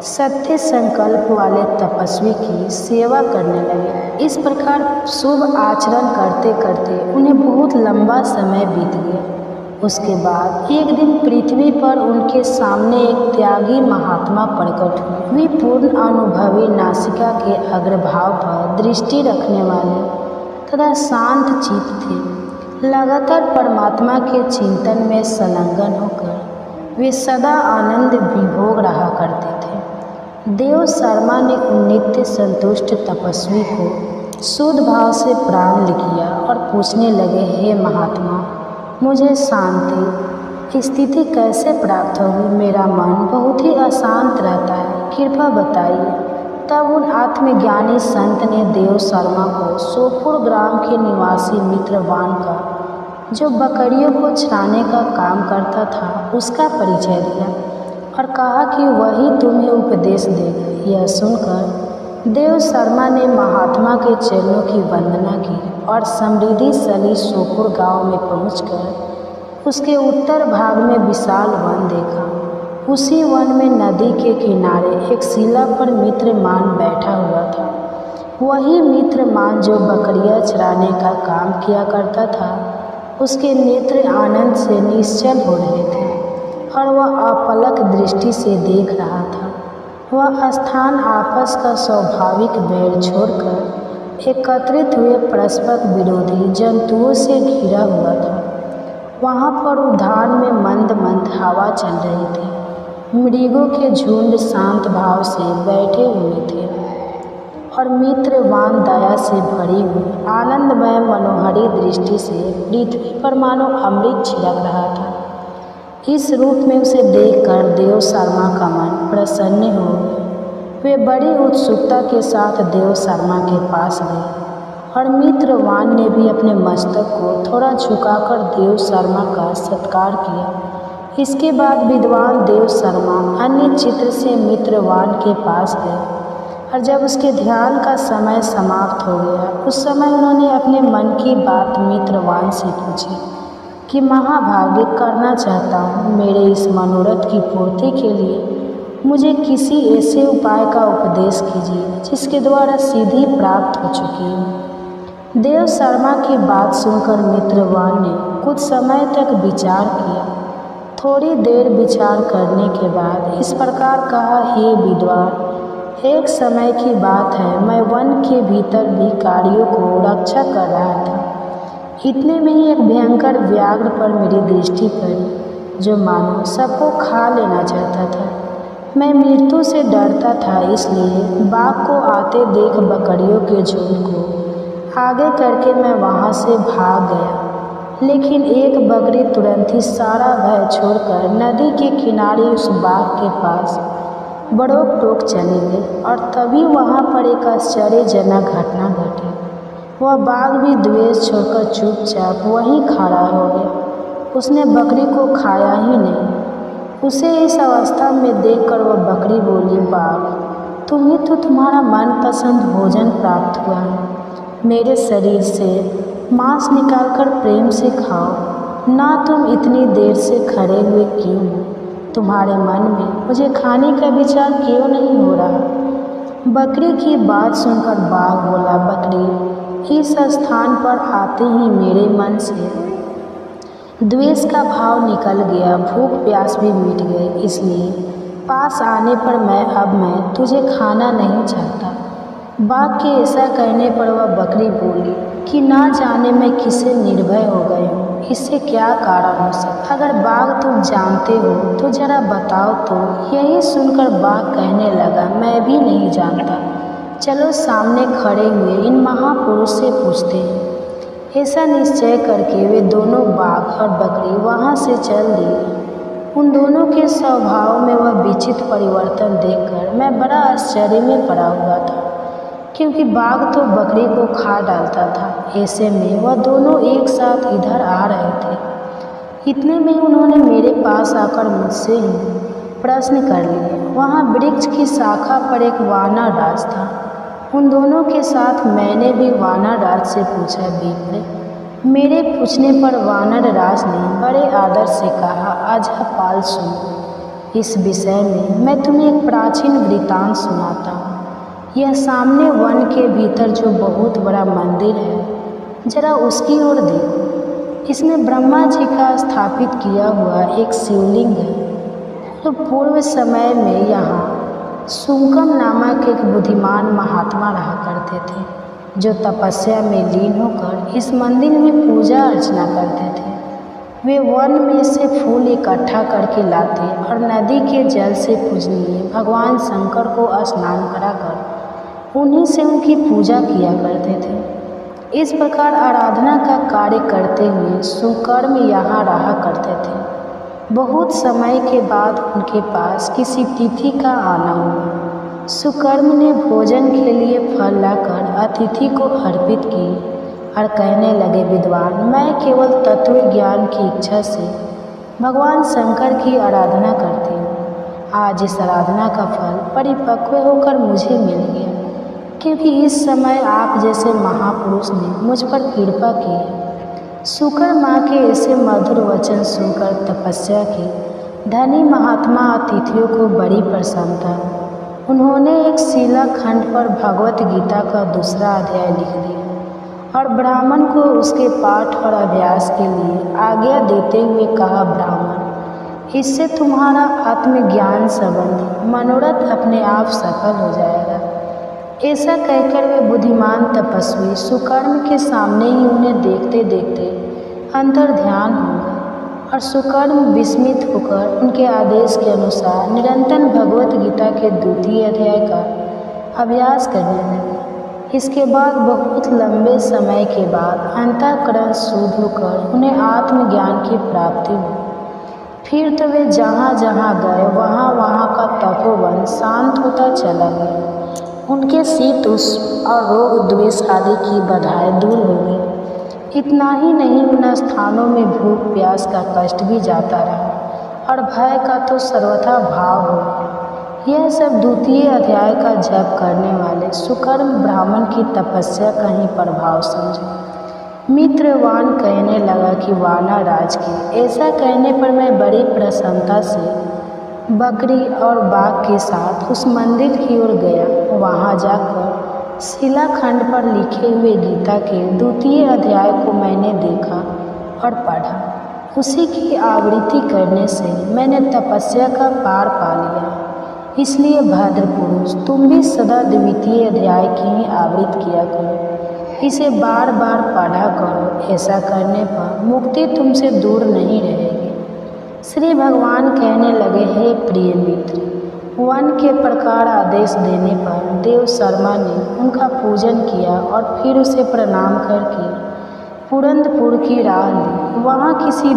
सत्य संकल्प वाले तपस्वी की सेवा करने लगे। इस प्रकार शुभ आचरण करते करते उन्हें बहुत लंबा समय बीत गया। उसके बाद एक दिन पृथ्वी पर उनके सामने एक त्यागी महात्मा प्रकट हुए। वे पूर्ण अनुभवी नासिका के अग्रभाव पर दृष्टि रखने वाले तथा शांत चित्त थे। लगातार परमात्मा के चिंतन में संलग्न होकर वे सदा आनंद विभोग रहा करते थे। देव शर्मा ने उन नित्य संतुष्ट तपस्वी को शुद्ध भाव से प्रणाम किया और पूछने लगे, हे महात्मा, मुझे शांति स्थिति कैसे प्राप्त होगी? मेरा मन बहुत ही अशांत रहता है, कृपा बताइए। तब उन आत्मज्ञानी संत ने देव शर्मा को सोपुर ग्राम के निवासी मित्रवान का, जो बकरियों को चराने का काम करता था, उसका परिचय दिया और कहा कि वही तुम्हें उपदेश देगा। यह सुनकर देव शर्मा ने महात्मा के चरणों की वंदना की और समृद्धिशाली सोपुर गांव में पहुंचकर उसके उत्तर भाग में विशाल वन देखा। उसी वन में नदी के किनारे एक शिला पर मित्रमान बैठा हुआ था। वही मित्रमान जो बकरियां चराने का काम किया करता था। उसके नेत्र आनंद से निश्चल हो रहे थे और वह अपलक दृष्टि से देख रहा था। वह स्थान आपस का स्वाभाविक बैर छोड़कर एकत्रित हुए परस्पर विरोधी जंतुओं से घिरा हुआ था। वहाँ पर उद्यान में मंद मंद हवा चल रही थी। मृगों के झुंड शांत भाव से बैठे हुए थे और मित्रवान दया से भरी हुई आनंदमय मनोहरी दृष्टि से पृथ्वी पर मानो अमृत छिड़क रहा था। इस रूप में उसे देखकर देव शर्मा का मन प्रसन्न हो गया। वे बड़ी उत्सुकता के साथ देव शर्मा के पास गए और मित्रवान ने भी अपने मस्तक को थोड़ा झुकाकर देव शर्मा का सत्कार किया। इसके बाद विद्वान देव शर्मा अन्य चित्र से मित्रवान के पास गए और जब उसके ध्यान का समय समाप्त हो गया, उस समय उन्होंने अपने मन की बात मित्रवान से पूछी कि महाभाग्य करना चाहता हूँ, मेरे इस मनोरथ की पूर्ति के लिए मुझे किसी ऐसे उपाय का उपदेश कीजिए जिसके द्वारा सिद्धि प्राप्त हो चुकी है। देव शर्मा की बात सुनकर मित्रवान ने कुछ समय तक विचार किया। थोड़ी देर विचार करने के बाद इस प्रकार कहा, हे विद्वान, एक समय की बात है, मैं वन के भीतर भिखारियों को रक्षा कर रहा था। इतने में ही एक भयंकर व्याघ्र पर मेरी दृष्टि पड़ी, जो मानो सबको खा लेना चाहता था। मैं मृत्यु से डरता था, इसलिए बाघ को आते देख बकरियों के झुंड को आगे करके मैं वहाँ से भाग गया। लेकिन एक बकरी तुरंत ही सारा भय छोड़कर नदी के किनारे उस बाघ के पास बड़ोक टोक चली गई और तभी वहाँ पर एक आश्चर्यजनक घटना घटी। वह बाघ भी द्वेष छोड़कर चुपचाप वहीं खड़ा हो गया। उसने बकरी को खाया ही नहीं। उसे इस अवस्था में देखकर वह बकरी बोली, बाघ, तुम्हें तो तुम्हारा मनपसंद भोजन प्राप्त हुआ है। मेरे शरीर से मांस निकालकर प्रेम से खाओ ना। तुम इतनी देर से खड़े हुए क्यों हो? तुम्हारे मन में मुझे खाने का विचार क्यों नहीं हो रहा? बकरी की बात सुनकर बाघ बोला, बकरी, इस स्थान पर आते ही मेरे मन से द्वेष का भाव निकल गया, भूख प्यास भी मिट गई। इसलिए पास आने पर मैं तुझे खाना नहीं चाहता। बाघ के ऐसा कहने पर वह बकरी बोली कि ना जाने मैं किसे निर्भय हो गई हूँ। इससे क्या कारण हो सकता? अगर बाघ तुम जानते हो तो जरा बताओ तो। यही सुनकर बाघ कहने लगा, मैं भी नहीं जानता। चलो सामने खड़े हुए इन महापुरुष से पूछते हैं। ऐसा निश्चय करके वे दोनों बाघ और बकरी वहाँ से चल दिए। उन दोनों के स्वभाव में वह विचित्र परिवर्तन देखकर मैं बड़ा आश्चर्य में पड़ा हुआ था, क्योंकि बाघ तो बकरी को खा डालता था। ऐसे में वह दोनों एक साथ इधर आ रहे थे। इतने में उन्होंने मेरे पास आकर मुझसे ही प्रश्न कर लिए। वहाँ वृक्ष की शाखा पर एक वानर राज था। उन दोनों के साथ मैंने भी वानर राज से पूछा, बेटे। मेरे पूछने पर वानर राज ने बड़े आदर से कहा, आजा पाल सुनो। इस विषय में मैं तुम्हें एक प्राचीन वृत्तांत सुनाता हूँ। यह सामने वन के भीतर जो बहुत बड़ा मंदिर है, जरा उसकी ओर देखो। इसमें ब्रह्मा जी का स्थापित किया हुआ एक शिवलिंग है। तो पूर्व समय में यहाँ सुंकम नामक एक बुद्धिमान महात्मा रहा करते थे, जो तपस्या में लीन होकर इस मंदिर में पूजा अर्चना करते थे। वे वन में से फूल इकट्ठा करके लाते और नदी के जल से पूजनीय भगवान शंकर को स्नान कराकर उन्हीं से उनकी पूजा किया करते थे। इस प्रकार आराधना का कार्य करते हुए सुकर्म यहाँ रहा करते थे। बहुत समय के बाद उनके पास किसी तिथि का आना हुआ। सुकर्म ने भोजन के लिए फल लाकर अतिथि को अर्पित किए और कहने लगे, विद्वान, मैं केवल तत्व ज्ञान की इच्छा से भगवान शंकर की आराधना करती हूँ। आज इस आराधना का फल परिपक्व होकर मुझे मिल गया, क्योंकि इस समय आप जैसे महापुरुष ने मुझ पर कृपा की है। शुक्र माँ के ऐसे मधुर वचन सुनकर तपस्या की धनी महात्मा अतिथियों को बड़ी प्रसन्नता। उन्होंने एक शिलाखंड पर भगवत गीता का दूसरा अध्याय लिख दिया और ब्राह्मण को उसके पाठ और अभ्यास के लिए आज्ञा देते हुए कहा, ब्राह्मण, इससे तुम्हारा आत्मज्ञान संबंधी मनोरथ अपने आप सफल हो जाएगा। ऐसा कहकर वे बुद्धिमान तपस्वी सुकर्म के सामने ही उन्हें देखते देखते अंतर ध्यान हो गए और सुकर्म विस्मित होकर उनके आदेश के अनुसार निरंतर भगवत गीता के द्वितीय अध्याय का अभ्यास करने लगे। इसके बाद बहुत लंबे समय के बाद अंतःकरण शुद्ध होकर उन्हें आत्मज्ञान की प्राप्ति हुई। फिर तो वे जहाँ जहाँ गए वहाँ वहाँ का तपोवन शांत होता चला गया। उनके शीत उष्ण और रोग द्वेष आदि की बाधाएं दूर हो गई। इतना ही नहीं, उन स्थानों में भूख प्यास का कष्ट भी जाता रहा और भय का तो सर्वथा भाव हो गया। यह सब द्वितीय अध्याय का जप करने वाले सुकर्म ब्राह्मण की तपस्या का ही प्रभाव समझे। मित्रवान कहने लगा कि वानर राज के ऐसा कहने पर मैं बड़ी प्रसन्नता से बकरी और बाघ के साथ उस मंदिर की ओर गया। वहाँ जाकर शिलाखंड पर लिखे हुए गीता के द्वितीय अध्याय को मैंने देखा और पढ़ा। उसी की आवृत्ति करने से मैंने तपस्या का पार पा लिया। इसलिए भद्र पुरुष, तुम भी सदा द्वितीय अध्याय की ही आवृत्ति किया करो, इसे बार बार पढ़ा करो। ऐसा करने पर मुक्ति तुमसे दूर नहीं रहेगी। श्री भगवान कहने लगे, हे प्रिय मित्र, वन के प्रकार आदेश देने पर देव शर्मा ने उनका पूजन किया और फिर उसे प्रणाम करके पुरंदपुर की राह ली। वहाँ किसी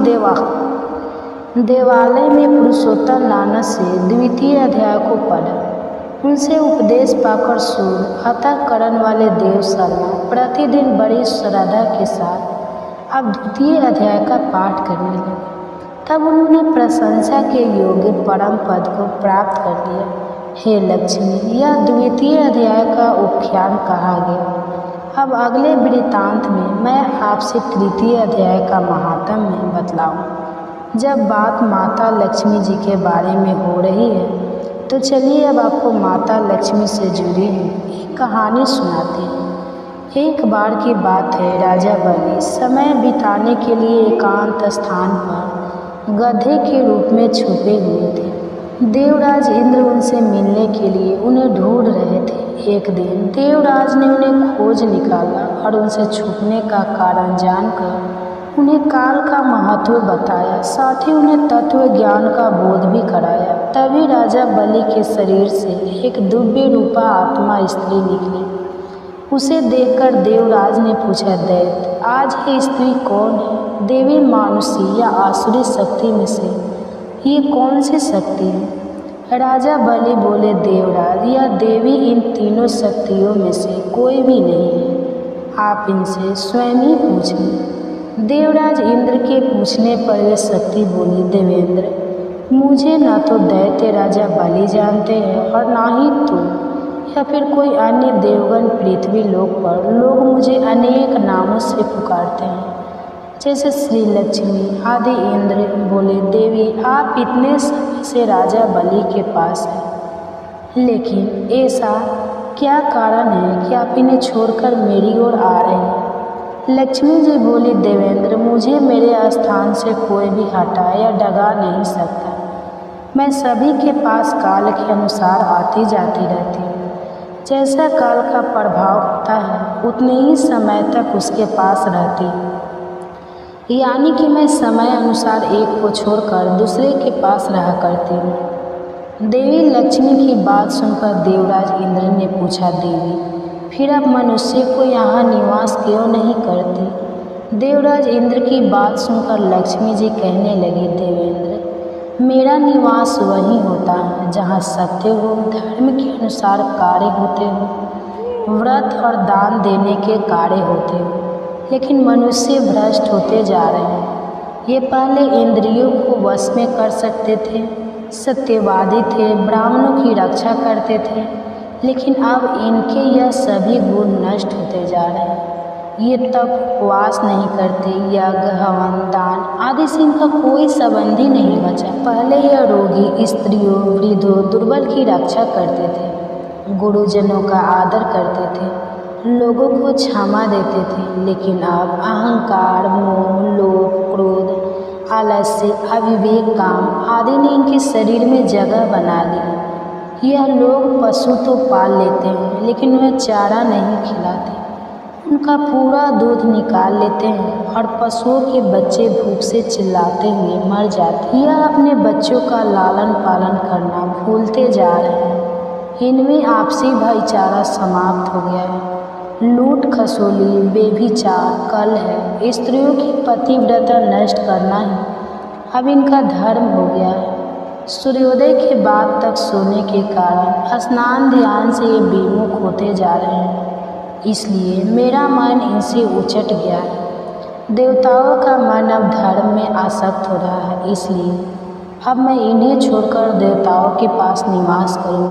देवालय में पुरुषोत्तम नानक से द्वितीय अध्याय को पढ़ा। उनसे उपदेश पाकर सूद अंतःकरण वाले देव शर्मा प्रतिदिन बड़ी श्रद्धा के साथ अब द्वितीय अध्याय का पाठ करने लगे। तब उन्होंने प्रशंसा के योग्य परम पद को प्राप्त कर लिया। हे लक्ष्मी, यह द्वितीय अध्याय का उपाख्यान कहा गया। अब अगले वृत्तांत में मैं आपसे तृतीय अध्याय का महात्म्य बतलाऊं। जब बात माता लक्ष्मी जी के बारे में हो रही है तो चलिए अब आपको माता लक्ष्मी से जुड़ी हुई एक कहानी सुनाते हैं। एक बार की बात है, राजा बलि समय बिताने के लिए एकांत स्थान पर गधे के रूप में छुपे हुए थे। देवराज इंद्र उनसे मिलने के लिए उन्हें ढूंढ रहे थे। एक दिन देवराज ने उन्हें खोज निकाला और उनसे छुपने का कारण जानकर उन्हें काल का महत्व बताया, साथ ही उन्हें तत्व ज्ञान का बोध भी कराया। तभी राजा बलि के शरीर से एक दिव्य रूपा आत्मा स्त्री निकली। उसे देखकर देवराज ने पूछा, दैत्य, आज ये स्त्री कौन है? देवी मानुषी या आसुरी शक्ति में से ये कौन सी शक्ति है? राजा बलि बोले, देवराज, यह देवी इन तीनों शक्तियों में से कोई भी नहीं है, आप इनसे स्वयं ही पूछें। देवराज इंद्र के पूछने पर वे शक्ति बोली, देवेंद्र, मुझे न तो दैत्य राजा बलि जानते हैं और ना ही तू या फिर कोई अन्य देवगण पृथ्वी लोक पर लोग मुझे अनेक नामों से पुकारते हैं, जैसे श्री लक्ष्मी आदि। इंद्र बोले, देवी, आप इतने समय से राजा बलि के पास हैं, लेकिन ऐसा क्या कारण है कि आप इन्हें छोड़कर मेरी ओर आ रहे हैं? लक्ष्मी जी बोली, देवेंद्र, मुझे मेरे स्थान से कोई भी हटा या डगा नहीं सकता। मैं सभी के पास काल के अनुसार आती जाती रहती हूँ। जैसा काल का प्रभाव होता है उतने ही समय तक उसके पास रहती हूँ, यानी कि मैं समय अनुसार एक को छोड़कर दूसरे के पास रहा करती हूँ। देवी लक्ष्मी की बात सुनकर देवराज इंद्र ने पूछा, देवी, फिर आप मनुष्य को यहाँ निवास क्यों नहीं करती? देवराज इंद्र की बात सुनकर लक्ष्मी जी कहने लगी, देवेंद्र, मेरा निवास वहीं होता है जहाँ सत्य हो, धर्म के अनुसार कार्य होते हो, व्रत और दान देने के कार्य होते हो। लेकिन मनुष्य भ्रष्ट होते जा रहे हैं। ये पहले इंद्रियों को वश में कर सकते थे, सत्यवादी थे, ब्राह्मणों की रक्षा करते थे, लेकिन अब इनके यह सभी गुण नष्ट होते जा रहे हैं। ये तब उपवास नहीं करते, यज्ञ, हवन, दान आदि से इनका कोई संबंध ही नहीं बचा। पहले यह रोगी, स्त्रियों, वृद्धों, दुर्बल की रक्षा करते थे, गुरुजनों का आदर करते थे, लोगों को क्षमा देते थे, लेकिन अब अहंकार, मोह, लोभ, क्रोध, आलस्य, अविवेक, काम आदि ने इनके शरीर में जगह बना ली। यह लोग पशु तो पाल लेते हैं, लेकिन वह चारा नहीं खिलाते, उनका पूरा दूध निकाल लेते हैं और पशुओं के बच्चे भूख से चिल्लाते हुए मर जाते हैं। यह अपने बच्चों का लालन पालन करना भूलते जा रहे हैं। इनमें आपसी भाईचारा समाप्त हो गया है। लूट खसोली, बेभिचार, कलह, स्त्रियों की पतिव्रता नष्ट करना ही अब इनका धर्म हो गया है। सूर्योदय के बाद तक सोने के कारण स्नान ध्यान से ये विमुख होते जा रहे हैं, इसलिए मेरा मन इनसे उचट गया है। देवताओं का मन अब धर्म में आसक्त हो रहा है, इसलिए अब मैं इन्हें छोड़कर देवताओं के पास निवास करूँ।